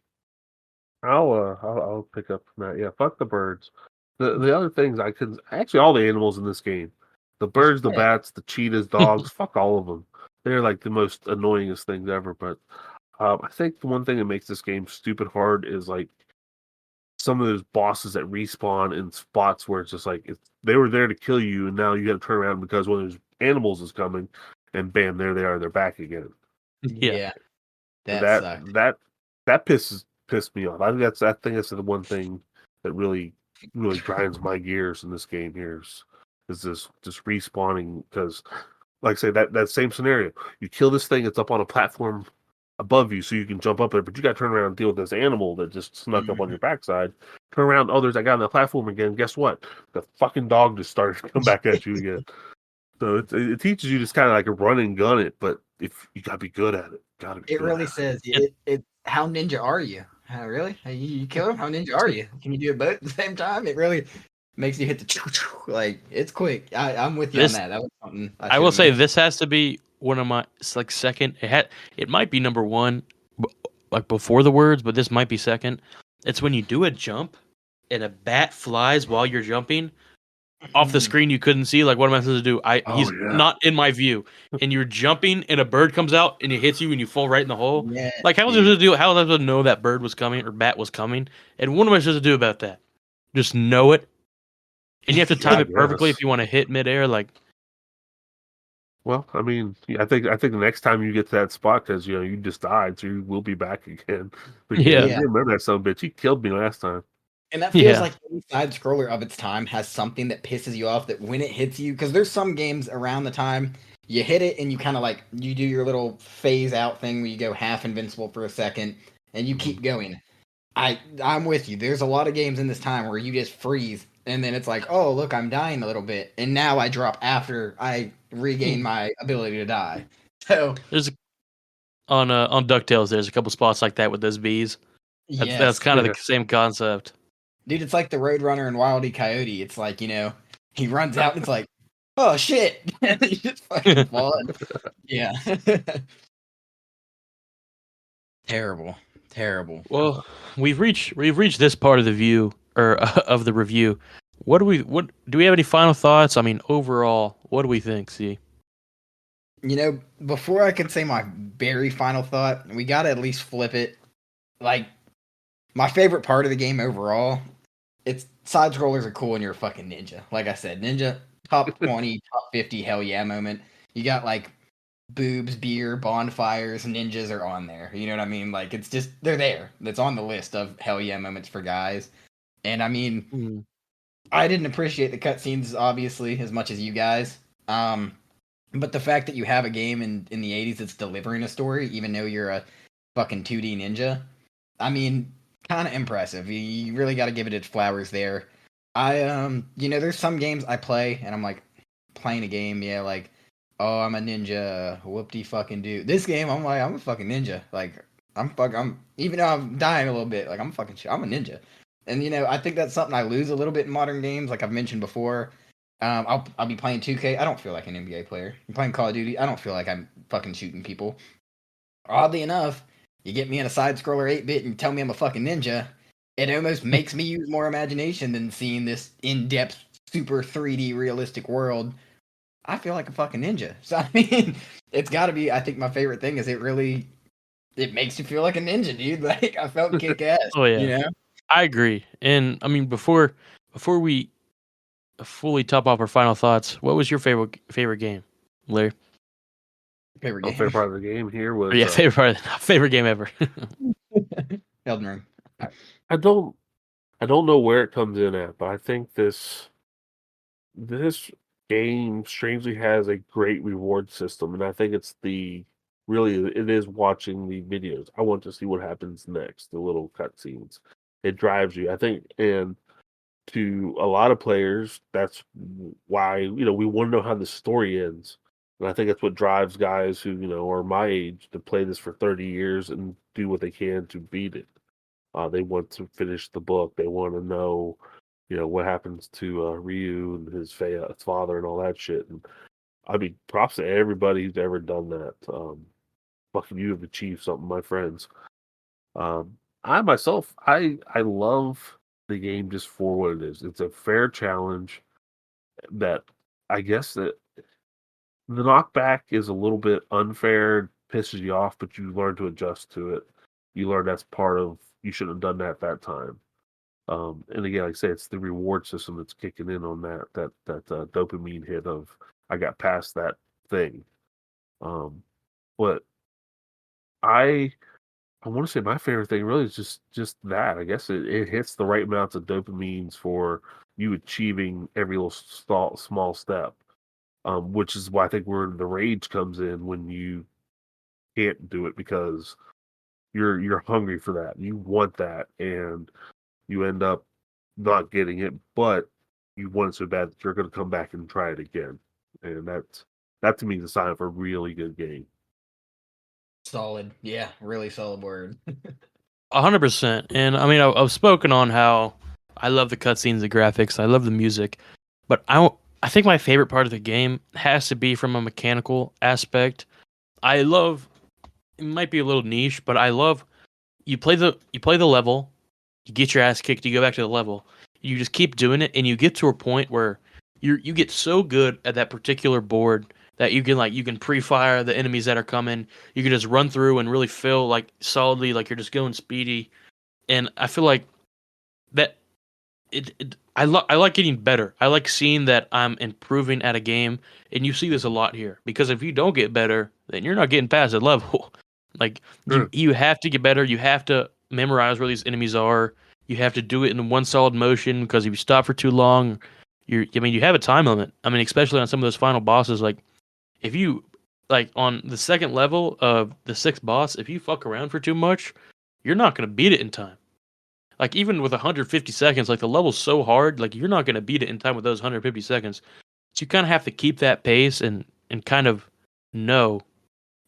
I'll pick up from that. Yeah, fuck the birds. The other things I could actually all the animals in this game, the birds, the Yeah. bats, the cheetahs, dogs, fuck all of them. They're like the most annoyingest things ever. But I think the one thing that makes this game stupid hard is like some of those bosses that respawn in spots where it's just like they were there to kill you, and now you got to turn around because one of those animals is coming, and bam, there they are, they're back again. Yeah. That sucked. That pissed me off. I think that's the one thing that really grinds my gears in this game here is this just respawning because like I say that same scenario. You kill this thing, it's up on a platform above you so you can jump up there, but you gotta turn around and deal with this animal that just snuck up on your backside. Turn around, oh, there's that guy on the platform again. Guess what? The fucking dog just started to come back at you again. So it teaches you just kind of like a run and gun it, but if you gotta be good at it, It really says it. How ninja are you? Really? You kill him? How ninja are you? Can you do it both at the same time? It really makes you hit the like it's quick. I'm with you This- on that. That was something I will should've say mentioned. this has to be one of my. It's like second. It might be number one, like before the words, but this might be second. It's when you do a jump, and a bat flies while you're jumping off the screen. You couldn't see. Like, what am I supposed to do? He's not in my view, and you're jumping, and a bird comes out and it hits you, and you fall right in the hole. Yeah, Like, how was I supposed to do? How was I supposed to know that bird was coming or bat was coming? And what am I supposed to do about that? Just know it, and you have to time I it perfectly guess. if you want to hit midair. Like. Well, I mean, I think the next time you get to that spot, because you just died, so you will be back again. But Yeah. you remember that son of a bitch. He killed me last time. And that feels Yeah. like any side scroller of its time has something that pisses you off that when it hits you, because there's some games around the time you hit it and you kind of like you do your little phase out thing where you go half invincible for a second and you keep going. I'm with you. There's a lot of games in this time where you just freeze and then it's like, oh look, I'm dying a little bit, and now I drop after I regain my ability to die. So There's on DuckTales. There's a couple spots like that with those bees. That's yes, kind of the same concept. dude, it's like the Roadrunner and Wile E. Coyote. It's like, he runs out and it's like, oh shit. And you just fucking fall. Yeah. Terrible. Well, we've reached this part of the view or of the review. What do we have any final thoughts? I mean, overall, what do we think? See, Before I can say my very final thought, we gotta at least flip it like my favorite part of the game overall. It's side scrollers are cool when you're a fucking ninja. Like I said, ninja top 20, top 50, hell yeah moment. You got like boobs, beer, bonfires, ninjas are on there. You know what I mean? Like it's just they're there. That's on the list of hell yeah moments for guys. And I mean, Mm. I didn't appreciate the cutscenes obviously as much as you guys. But the fact that you have a game in the 80s that's delivering a story, even though you're a fucking 2D ninja, I mean, kind of impressive. You really got to give it its flowers there. There's some games I play and I'm like playing a game, yeah, like, oh, I'm a ninja, whoop-de fucking do. This game, I'm like, I'm a fucking ninja. Like, I'm even though I'm dying a little bit, like I'm I'm a ninja. And I think that's something I lose a little bit in modern games, like I've mentioned before. I'll be playing 2K. I don't feel like an NBA player. I'm playing Call of Duty. I don't feel like I'm fucking shooting people. Oddly enough, you get me in a side scroller 8-bit and tell me I'm a fucking ninja, it almost makes me use more imagination than seeing this in-depth, super 3D realistic world. I feel like a fucking ninja. So I mean, it's got to be. I think my favorite thing is it makes you feel like a ninja, dude. Like I felt kick ass. Oh yeah, I agree. And I mean, before we fully top off our final thoughts, what was your favorite game, Larry? Favorite My favorite game. part of the game here Or, was yeah, favorite game ever. Elden Ring. I, I don't know where it comes in at, but I think this game strangely has a great reward system, and I think it's it is watching the videos. I want to see what happens next, the little cutscenes. It drives you, I think, and to a lot of players, that's why we want to know how the story ends. And I think that's what drives guys who are my age to play this for 30 years and do what they can to beat it. They want to finish the book. They want to know, what happens to Ryu and his father and all that shit. And I mean, props to everybody who's ever done that. Fucking you have achieved something, my friends. I myself, I love the game just for what it is. It's a fair challenge that I guess that the knockback is a little bit unfair, pisses you off, but you learn to adjust to it. You learn that's part of you shouldn't have done that at that time. And again, like I say, it's the reward system that's kicking in on that dopamine hit of I got past that thing. But I I want to say my favorite thing really is just that. I guess it hits the right amounts of dopamines for you achieving every little small step. Which is why I think where the rage comes in when you can't do it because you're hungry for that. You want that, and you end up not getting it, but you want it so bad that you're going to come back and try it again. And that to me is a sign of a really good game. Solid. Yeah, really solid word. 100%. And I mean, I've spoken on how I love the cutscenes, the graphics, I love the music, but I think my favorite part of the game has to be from a mechanical aspect. I love it might be a little niche, but I love you play the level, you get your ass kicked, you go back to the level, you just keep doing it, and you get to a point where you get so good at that particular board that you can pre-fire the enemies that are coming. You can just run through and really feel like solidly like you're just going speedy. And I feel like that I like getting better. I like seeing that I'm improving at a game, and you see this a lot here. Because if you don't get better, then you're not getting past that level. Like Sure. you have to get better. You have to memorize where these enemies are. You have to do it in one solid motion because if you stop for too long, you have a time limit. I mean, especially on some of those final bosses, like if you like on the second level of the sixth boss, if you fuck around for too much, you're not gonna beat it in time. Like even with 150 seconds, like the level's so hard, like you're not gonna beat it in time with those 150 seconds. So you kind of have to keep that pace and kind of know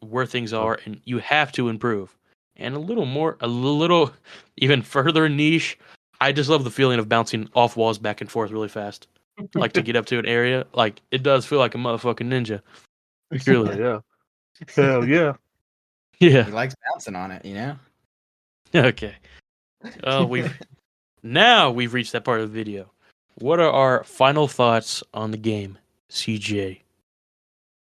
where things Uh, are, and you have to improve. And a little even further niche. I just love the feeling of bouncing off walls back and forth really fast, like to get up to an area. Like it does feel like a motherfucking ninja. Truly, yeah. Hell yeah. yeah. He likes bouncing on it, Okay. We've reached that part of the video. What are our final thoughts on the game, CJ?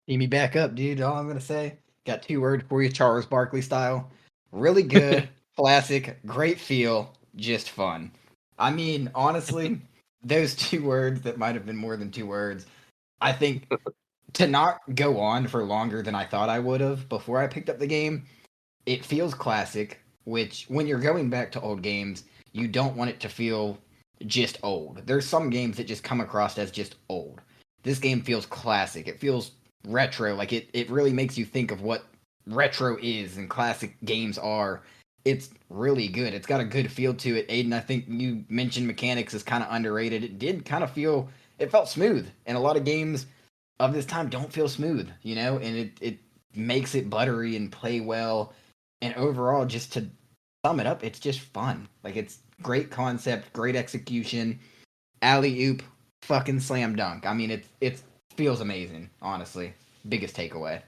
Need me back up, dude. All I'm gonna say. Got 2 words for you, Charles Barkley style. Really good. classic, great feel, just fun. I mean, honestly, those 2 words that might have been more than 2 words, I think to not go on for longer than I thought I would have before I picked up the game, it feels classic, which when you're going back to old games, you don't want it to feel just old. There's some games that just come across as just old. This game feels classic. It feels retro. Like it really makes you think of what retro is and classic games are. It's really good. It's got a good feel to it. Aiden, I think you mentioned mechanics is kind of underrated. It did kind of feel, it felt smooth. And a lot of games of this time don't feel smooth, and it makes it buttery and play well. And overall, just to sum it up, it's just fun. Like, it's great concept, great execution, alley oop, fucking slam dunk. I mean, it feels amazing. Honestly, biggest takeaway.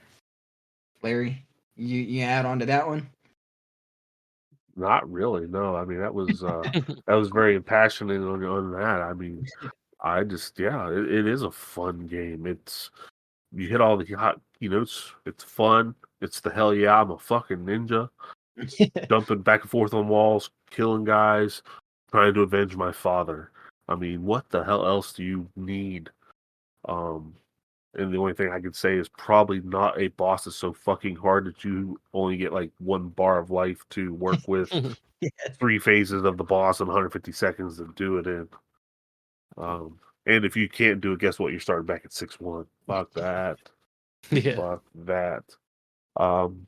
Larry, you add on to that one? Not really. No, I mean that was very impassionate on that. I mean, I just yeah, it is a fun game. It's you hit all the hot keynotes. It's fun. It's the hell yeah, I'm a fucking ninja, jumping back and forth on walls, killing guys, trying to avenge my father. I mean, what the hell else do you need? Um, and the only thing I could say is probably not a boss that's so fucking hard that you only get like 1 bar of life to work with. Yes. 3 phases of the boss in 150 seconds to do it in. And if you can't do it, guess what? You're starting back at 6-1. Fuck that. Yeah. Fuck that. Um,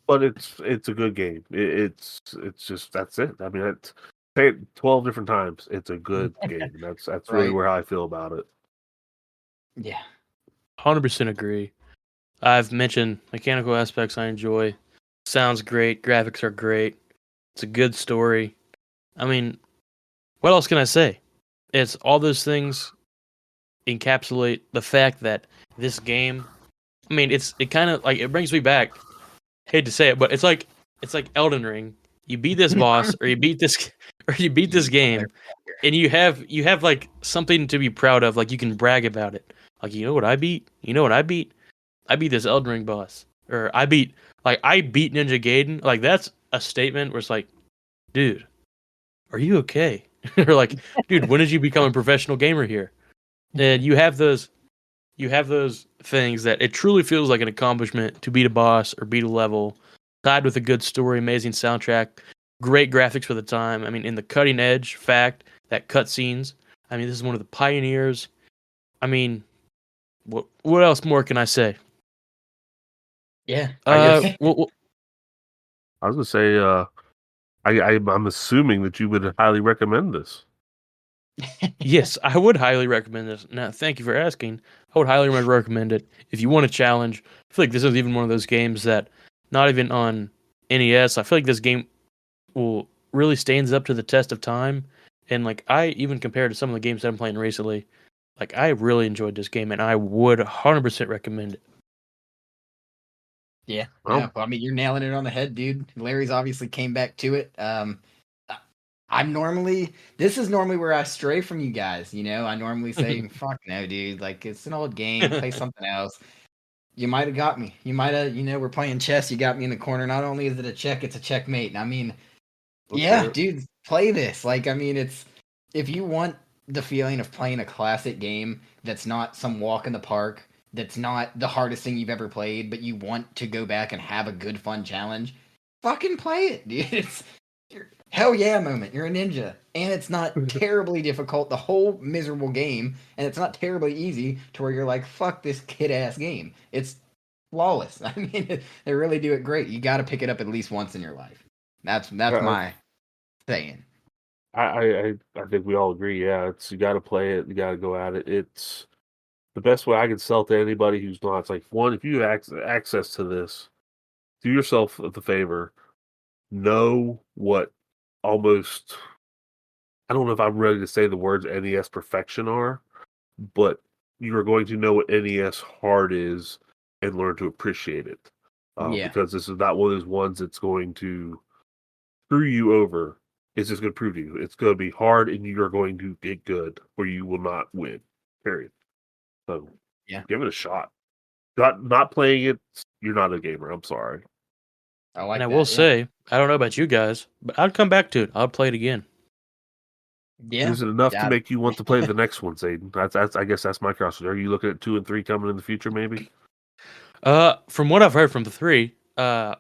but it's a good game. It's just that's it. I mean, say it 12 different times. It's a good game. That's really Right. where I feel about it. Yeah. 100% agree. I've mentioned mechanical aspects I enjoy. Sounds great. Graphics are great. It's a good story. I mean, what else can I say? It's all those things encapsulate the fact that this game. I mean, it kind of like it brings me back. Hate to say it, but it's like Elden Ring. You beat this boss, or you beat this, or you beat this game, and you have like something to be proud of. Like you can brag about it. Like you know what I beat? You know what I beat? I beat this Elden Ring boss, or I beat Ninja Gaiden. Like that's a statement where it's like, dude, are you okay? Or like, dude, when did you become a professional gamer here? And you have those things that it truly feels like an accomplishment to beat a boss or beat a level, tied with a good story, amazing soundtrack, great graphics for the time. I mean, in the cutting edge fact that cutscenes. I mean, this is one of the pioneers. I mean, what else more can I say? Yeah. I guess Well, I was gonna say, I'm assuming that you would highly recommend this. yes, I would highly recommend this. Now, thank you for asking. I would highly recommend it if you want a challenge. I feel like this is even one of those games that, not even on NES, I feel like this game will really stands up to the test of time. And like I even compared to some of the games that I'm playing recently, like I really enjoyed this game, and I would 100% recommend it. Yeah, Well, no, I mean you're nailing it on the head, dude. Larry's obviously came back to it. I- I'm normally this is normally where I stray from you guys. I normally say, "Fuck no, dude! Like it's an old game. Play something else." You might have got me. You might have. We're playing chess. You got me in the corner. Not only is it a check, it's a checkmate. And I mean, let's yeah, hear it. dude, play this. Like, I mean, it's if you want the feeling of playing a classic game that's not some walk in the park, that's not the hardest thing you've ever played, but you want to go back and have a good fun challenge, fucking play it, dude. Hell yeah moment. You're a ninja. And it's not terribly difficult, the whole miserable game, and it's not terribly easy to where you're like, fuck this kid ass game. It's flawless. I mean, they really do it great. You gotta pick it up at least once in your life. That's I, my saying. I think we all agree. Yeah, it's you got to play it. You got to go at it. It's the best way I can sell to anybody who's not. It's like one, if you have access to this, do yourself the favor. Know what almost. I don't know if I'm ready to say the words NES perfection are, but you are going to know what NES hard is and learn to appreciate it. Yeah. Because this is not one of those ones that's going to screw you over. It's just going to prove to you. It's going to be hard and you're going to get good or you will not win. Period. So Yeah. give it a shot. Not playing it, you're not a gamer. I'm sorry. I And like I will that. Yeah. say, I don't know about you guys, but I'd come back to it. I'd play it again. Yeah. Is it enough to Yeah. make you want to play the next ones, Aiden? That's I guess that's my question. Are you looking at 2 and 3 coming in the future, maybe? From what I've heard from the 3, I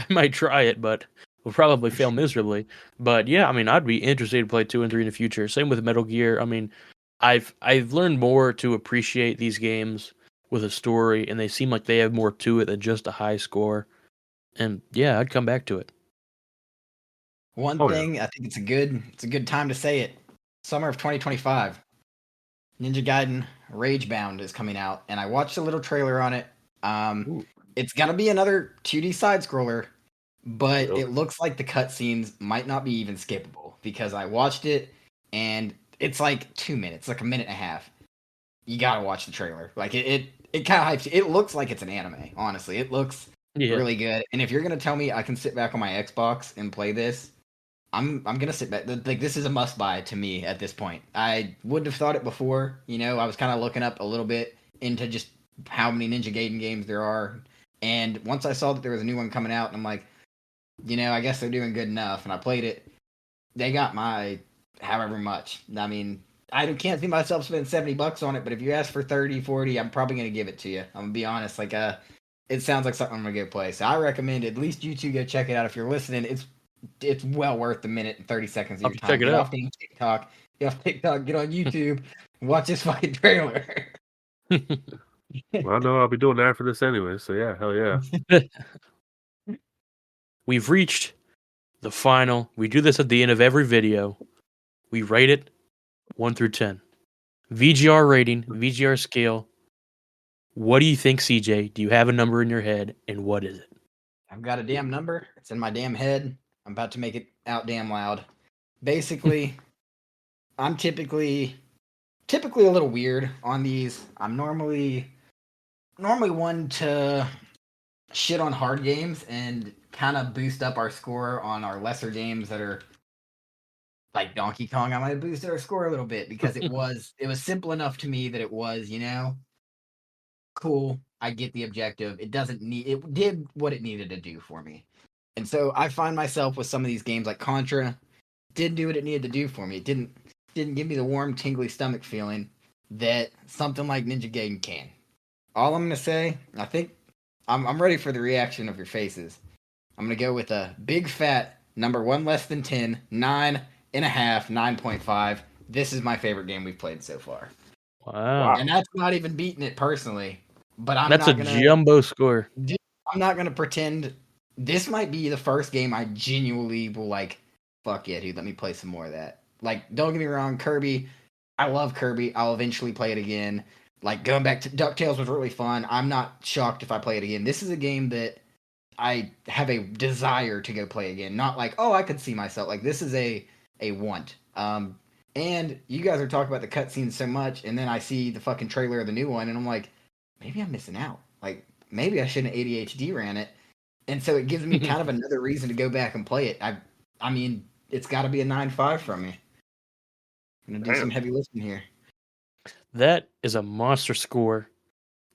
might try it, but will probably fail miserably. But yeah, I mean, I'd be interested to play 2 and 3 in the future. Same with Metal Gear. I mean, I've learned more to appreciate these games with a story, and they seem like they have more to it than just a high score. And yeah, I'd come back to it. One Oh, yeah. thing, I think it's a good time to say it. Summer of 2025. Ninja Gaiden Ragebound is coming out, and I watched a little trailer on it. Ooh. It's gonna be another 2D side scroller, but Really? it looks like the cutscenes might not be even skippable because I watched it and it's like 2 minutes, like a minute and a half. You gotta watch the trailer. Like it kind of hypes you. It looks like it's an anime. Honestly, it looks Yeah. really good. And if you're gonna tell me I can sit back on my Xbox and play this, I'm gonna sit back. Like this is a must buy to me at this point. I wouldn't have thought it before. You know, I was kind of looking up a little bit into just how many Ninja Gaiden games there are, and once I saw that there was a new one coming out, and I'm like, you know, I guess they're doing good enough. And I played it. They got my however much. I mean, I can't see myself spending $70 on it, but if you ask for 30, 40, I'm probably gonna give it to you. I'm gonna be honest. Like, it sounds like something I'm gonna go play. So I recommend at least you two go check it out if you're listening. It's well worth the minute and 30 seconds of I'll your have to time. check it Get out. off the TikTok. Get off TikTok. Get on YouTube. Watch this fucking trailer. Well, I know I'll be doing that after this anyway, so yeah, hell yeah. We've reached the final. We do this at the end of every video. We rate it 1 through 10. VGR rating, VGR scale. What do you think, CJ? Do you have a number in your head, and what is it? I've got a damn number. It's in my damn head. I'm about to make it out damn loud. Basically, I'm typically a little weird on these. I'm normally one to shit on hard games and kind of boost up our score on our lesser games that are like Donkey Kong. I might have boosted our score a little bit because it was simple enough to me that it was, you know, cool. I get the objective. It did what it needed to do for me. And so I find myself with some of these games like Contra did do what it needed to do for me. It didn't give me the warm, tingly stomach feeling that something like Ninja Gaiden can. All I'm gonna say, I think I'm ready for the reaction of your faces. I'm gonna go with a big fat number one less than 10, 9.5, 9.5. This is my favorite game we've played so far. Wow. And that's not even beating it personally. But That's a jumbo score. I'm not gonna pretend this might be the first game I genuinely will like, fuck yeah, dude, let me play some more of that. Like, don't get me wrong, Kirby, I love Kirby. I'll eventually play it again. Like, going back to DuckTales was really fun. I'm not shocked if I play it again. This is a game that I have a desire to go play again. Not like, oh, I could see myself. Like, this is a want. And you guys are talking about the cutscenes so much, and then I see the fucking trailer of the new one, and I'm like, maybe I'm missing out. Like, maybe I shouldn't ADHD ran it. And so it gives me kind of another reason to go back and play it. I mean, it's got to be a 9.5 from me. I'm gonna do some heavy lifting here. That is a monster score.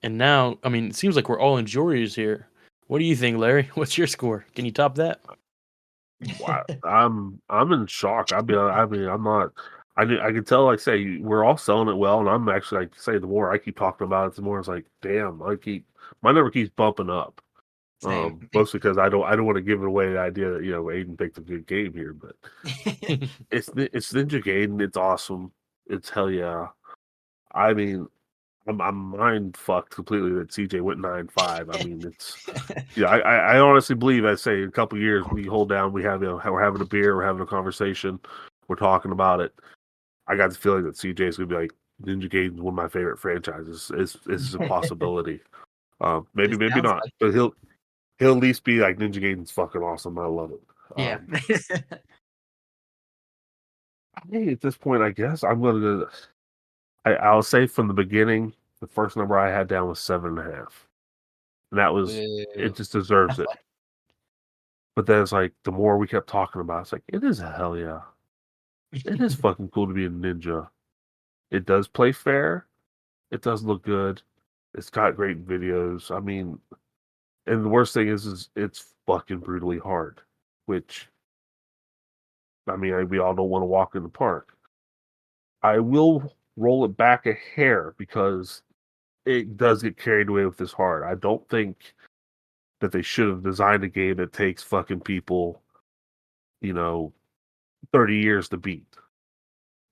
And now, I mean, it seems like we're all enjoyers here. What do you think, Larry? What's your score? Can you top that? Wow. I'm in shock. I mean, I'm not. I can tell. Like, say we're all selling it well, and I'm actually like, say the more I keep talking about it, the more it's like, damn, my number keeps bumping up. Same. Mostly because I don't want to give away the idea that Aiden picked a good game here, but it's Ninja Gaiden. It's awesome. It's hell yeah. I mean, I'm mind fucked completely that CJ went 9.5. I mean, it's yeah. I honestly believe I'd say in a couple of years we hold down, we're having a beer, we're having a conversation, we're talking about it. I got the feeling that CJ is gonna be like, Ninja Gaiden's one of my favorite franchises. It's a possibility. Maybe It maybe sounds not, like but he'll at least be like, Ninja Gaiden's fucking awesome. I love it. yeah. Hey, at this point, I guess I'm gonna go. I'll say from the beginning, the first number I had down was 7.5, and that was it. Boo. Just deserves it. But then it's like the more we kept talking about it, it's like it is a hell yeah. It is fucking cool to be a ninja. It does play fair. It does look good. It's got great videos. I mean, and the worst thing is it's fucking brutally hard. which, I mean, we all don't want to walk in the park. I will roll it back a hair because it does get carried away with this hard. I don't think that they should have designed a game that takes fucking people, 30 years to beat.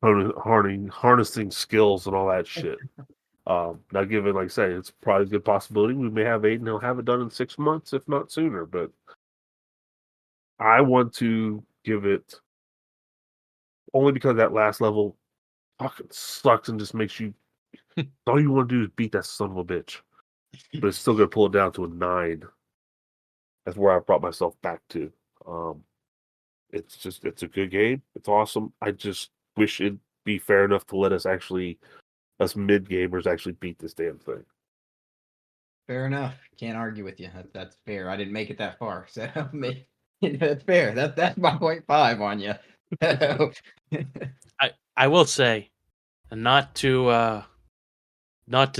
Harnessing skills and all that shit. Now, given, like I say, it's probably a good possibility we may have Aiden. He'll have it done in 6 months, if not sooner. But I want to give it only because that last level fucking sucks and just makes you. All you want to do is beat that son of a bitch. But it's still going to pull it down to a 9. That's where I brought myself back to. It's a good game. It's awesome. I just wish it'd be fair enough to let us mid gamers actually beat this damn thing. Fair enough. Can't argue with you. That's fair. I didn't make it that far, so that's fair. That's my 0.5 on you. I will say, not to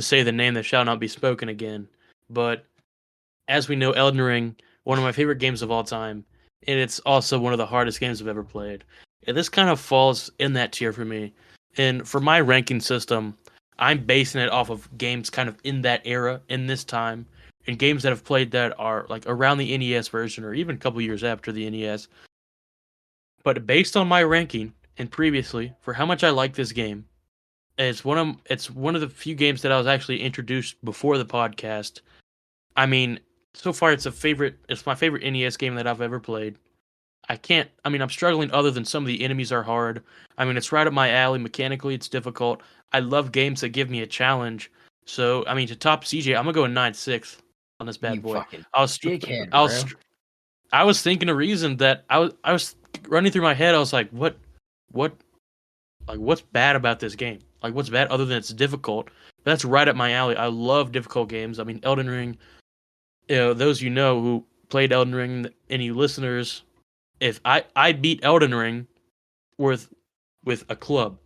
say the name that shall not be spoken again, but as we know, Elden Ring, one of my favorite games of all time, and it's also one of the hardest games I've ever played. And this kind of falls in that tier for me. And for my ranking system, I'm basing it off of games kind of in that era, in this time, and games that I've played that are like around the NES version or even a couple years after the NES. But based on my ranking and previously for how much I like this game, it's one of the few games that I was actually introduced before the podcast. I mean, so far it's my favorite NES game that I've ever played. I'm struggling other than some of the enemies are hard. I mean, it's right up my alley. Mechanically, it's difficult. I love games that give me a challenge. So, I mean, to top CJ, I'm going to go a 9.6 on this bad You boy. fucking I was dickhead, I was bro. I was thinking a reason that I was running through my head. I was like, what's bad about this game? Like, what's bad other than it's difficult? But that's right up my alley. I love difficult games. I mean, Elden Ring, those who played Elden Ring, any listeners, if I beat Elden Ring with a club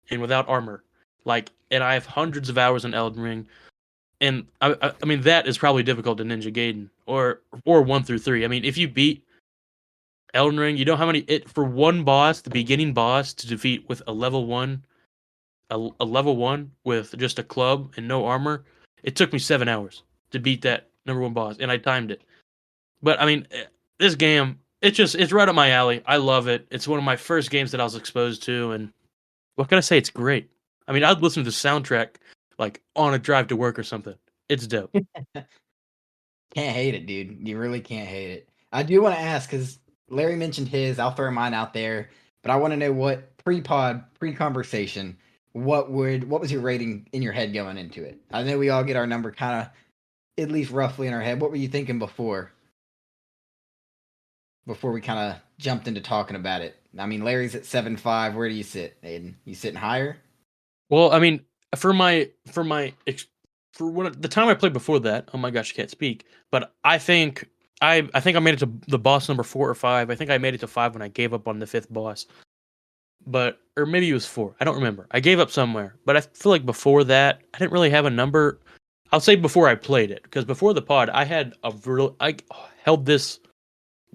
and without armor, and I have hundreds of hours in Elden Ring, and I mean that is probably difficult in Ninja Gaiden or 1 through 3. I mean, if you beat Elden Ring, you know how many for one boss, the beginning boss to defeat with a level 1, a level 1 with just a club and no armor, it took me 7 hours to beat that number 1 boss, and I timed it. But I mean, this game, it's right up my alley. I love it. It's one of my first games that I was exposed to, and what can I say? It's great. I mean, I'd listen to the soundtrack like on a drive to work or something. It's dope. Can't hate it, dude. You really can't hate it. I do want to ask because Larry mentioned his. I'll throw mine out there, but I want to know what pre-conversation. What was your rating in your head going into it? I know we all get our number kind of at least roughly in our head. What were you thinking before we kind of jumped into talking about it? I mean, Larry's at 7.5. Where do you sit, Aiden? You sitting higher? Well, I mean, for the time I played before that, oh my gosh, I can't speak. But I think I made it to the boss number 4 or 5. I think I made it to 5 when I gave up on the 5th boss. Or maybe it was 4. I don't remember. I gave up somewhere. But I feel like before that, I didn't really have a number. I'll say before I played it, because before the pod, I held this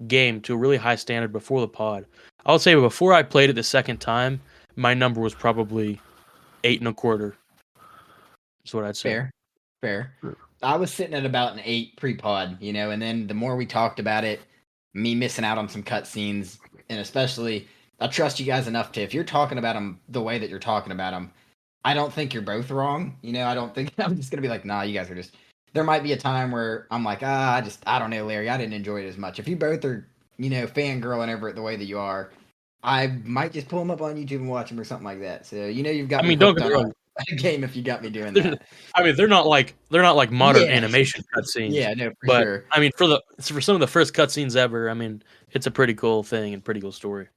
game to a really high standard before the pod. I would say before I played it the second time, my number was probably 8.25. That's what I'd say. Fair. I was sitting at about an 8 pre-pod, and then the more we talked about it, me missing out on some cutscenes, and especially, I trust you guys enough to, if you're talking about them the way that you're talking about them, I don't think you're both wrong. I don't think I'm just going to be like, nah, you guys are just, there might be a time where I'm like, I don't know, Larry, I didn't enjoy it as much. If you both are, fangirling over it the way that you are, I might just pull them up on YouTube and watch them or something like that. So, you've got me don't hooked get me on wrong. a game if you got me doing that. I mean, they're not like modern Yeah. animation cutscenes. Yeah, no, for but sure. I mean, for some of the first cutscenes ever, I mean, it's a pretty cool thing and pretty cool story.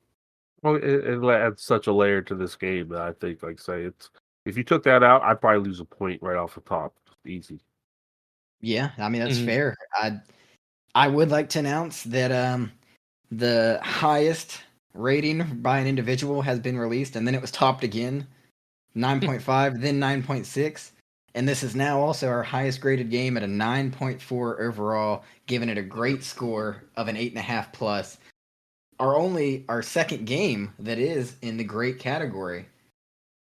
Well, it adds such a layer to this game that I think, like say, it's if you took that out, I'd probably lose a point right off the top. Easy. Yeah, I mean that's Mhm. fair. I would like to announce that the highest rating by an individual has been released, and then it was topped again, 9.5, then 9.6, and this is now also our highest graded game at a 9.4 overall, giving it a great score of an 8.5 plus. our second game that is in the great category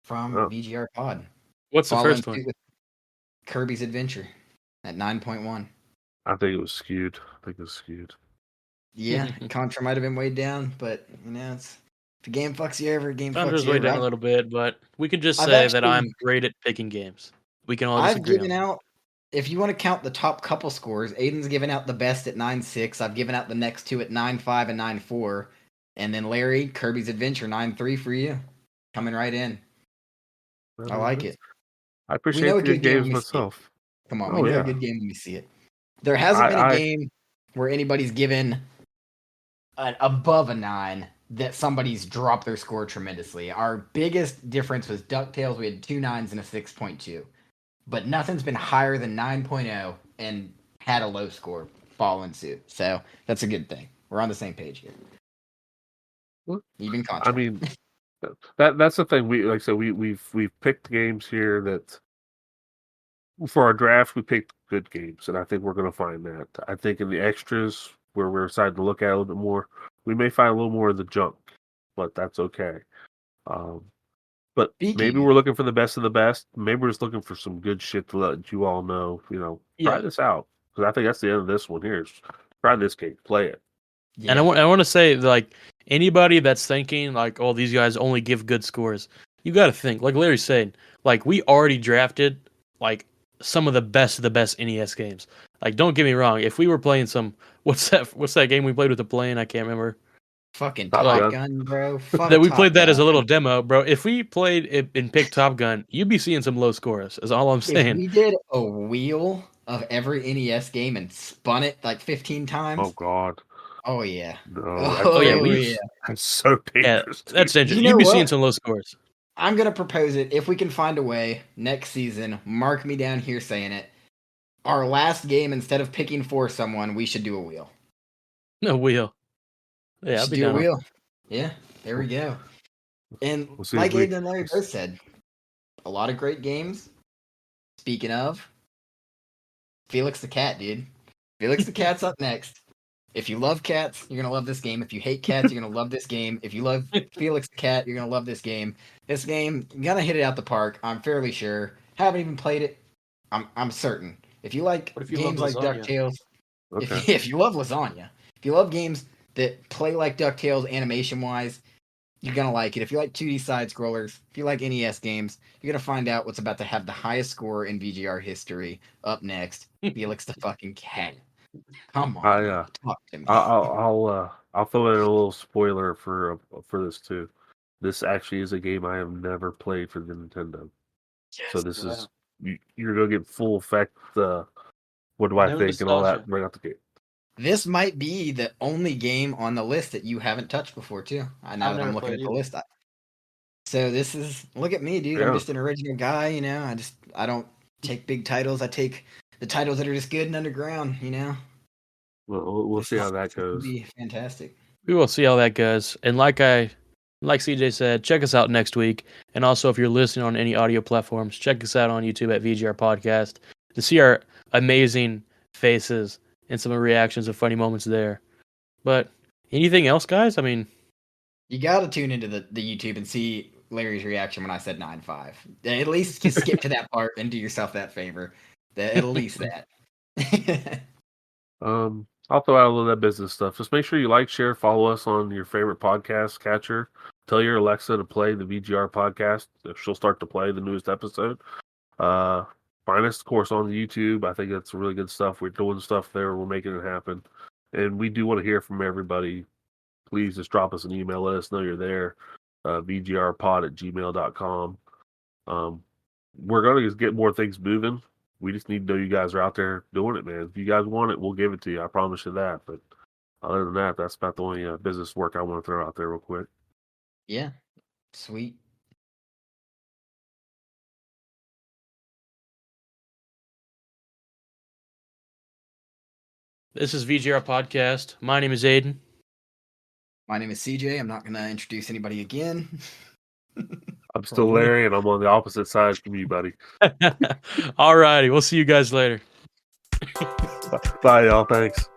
from Oh. VGR Pod. What's the Following first one? suit with Kirby's Adventure at 9.1. I think it was skewed. Yeah, Contra might have been way down, but if the game fucks you over, game fucks Contra's you way over. down a little bit, but we can just I've say that actually- I'm great at picking games. We can all I've disagree on given that. out, if you want to count the top couple scores, Aiden's given out the best at 9.6. I've given out the next two at 9.5 and 9.4. And then Larry, Kirby's Adventure, 9.3 for you. Coming right in. I like it. I We appreciate know the a good good game games when we see it. myself. Come on, Oh, we know yeah. a good game when we see it. There hasn't been a game where anybody's given above a 9 that somebody's dropped their score tremendously. Our biggest difference was DuckTales. We had 2 9s and a 6.2. But nothing's been higher than 9.0 and had a low score following suit. So that's a good thing. We're on the same page here. Well, Even Contra. I mean, that's the thing. We've picked games here that for our draft we picked good games, and I think we're going to find that. I think in the extras where we're deciding to look at a little bit more, we may find a little more of the junk, but that's okay. But maybe Speaking- we're looking for the best of the best. Maybe we're just looking for some good shit to let you all know. Try Yeah. this out, because I think that's the end of this one here. Is try this game, play it. Yeah. And I want to say, like, anybody that's thinking, like, oh, these guys only give good scores, you got to think, like Larry's saying, like, we already drafted, like, some of the best NES games. Like, don't get me wrong, if we were playing some, what's that game we played with the plane? I can't remember. Fucking Top Top Gun. Gun, bro. Fuck That we Top played that as a Gun. little demo, bro. If we played it and picked Top Gun, you'd be seeing some low scores, is all I'm If saying. we did a wheel of every NES game and spun it like 15 times. Oh God, Oh yeah. no! Oh, yeah, That's so Yeah, dangerous. that's dude. dangerous. You know You'd be seeing what? some low scores. I'm gonna propose it if we can find a way next season. Mark me down here saying it. Our last game, instead of picking for someone, we should do a wheel. No wheel. We Yeah, I'll should be do a down. wheel. Yeah, there we go. And We'll see like if we- Aiden and Larry both said, a lot of great games. Speaking of, Felix the Cat, dude. Felix the Cat's up next. If you love cats, you're gonna love this game. If you hate cats, you're gonna love this game. If you love Felix the Cat, you're gonna love this game. This game, you're gonna hit it out the park. I'm fairly sure. Haven't even played it. I'm certain. If you like What if you games love like lasagna? DuckTales, Okay. if you love lasagna, if you love games that play like DuckTales animation wise, you're gonna like it. If you like 2D side scrollers, if you like NES games, you're gonna find out what's about to have the highest score in VGR history. Up next, Felix the fucking Cat. Come on, talk to me. I'll throw in a little spoiler for this too. This actually is a game I have never played for the Nintendo. So this is you're gonna get full effect. What do I No think and all that nostalgia. right out the gate. This might be the only game on the list that you haven't touched before, too. Now I've that I'm never looking played at the either. list, so this is look at me, dude. Yeah. I'm just an original guy, I don't take big titles. I take the titles that are just good and underground. We'll This see how is- that this would goes. Be fantastic. We will see how that goes. And like CJ said, check us out next week. And also, if you're listening on any audio platforms, check us out on YouTube at VGR Podcast to see our amazing faces and some reactions of funny moments there. But anything else, guys? I mean, You got to tune into the YouTube and see Larry's reaction when I said 9.5. At least just skip to that part and do yourself that favor. At least that. I'll throw out a little of that business stuff. Just make sure you like, share, follow us on your favorite podcast catcher. Tell your Alexa to play the VGR podcast. She'll start to play the newest episode. Find us, of course, on YouTube. I think that's really good stuff. We're doing stuff there. We're making it happen. And we do want to hear from everybody. Please just drop us an email. Let us know you're there. VGRpod@gmail.com. We're going to just get more things moving. We just need to know you guys are out there doing it, man. If you guys want it, we'll give it to you. I promise you that. But other than that, that's about the only business work I want to throw out there real quick. Yeah. Sweet. this is VGR Podcast. My name is Aiden. My name is CJ. I'm not going to introduce anybody again. I'm still Larry, and I'm on the opposite side from you, buddy. All righty. We'll see you guys later. Bye, y'all. Thanks.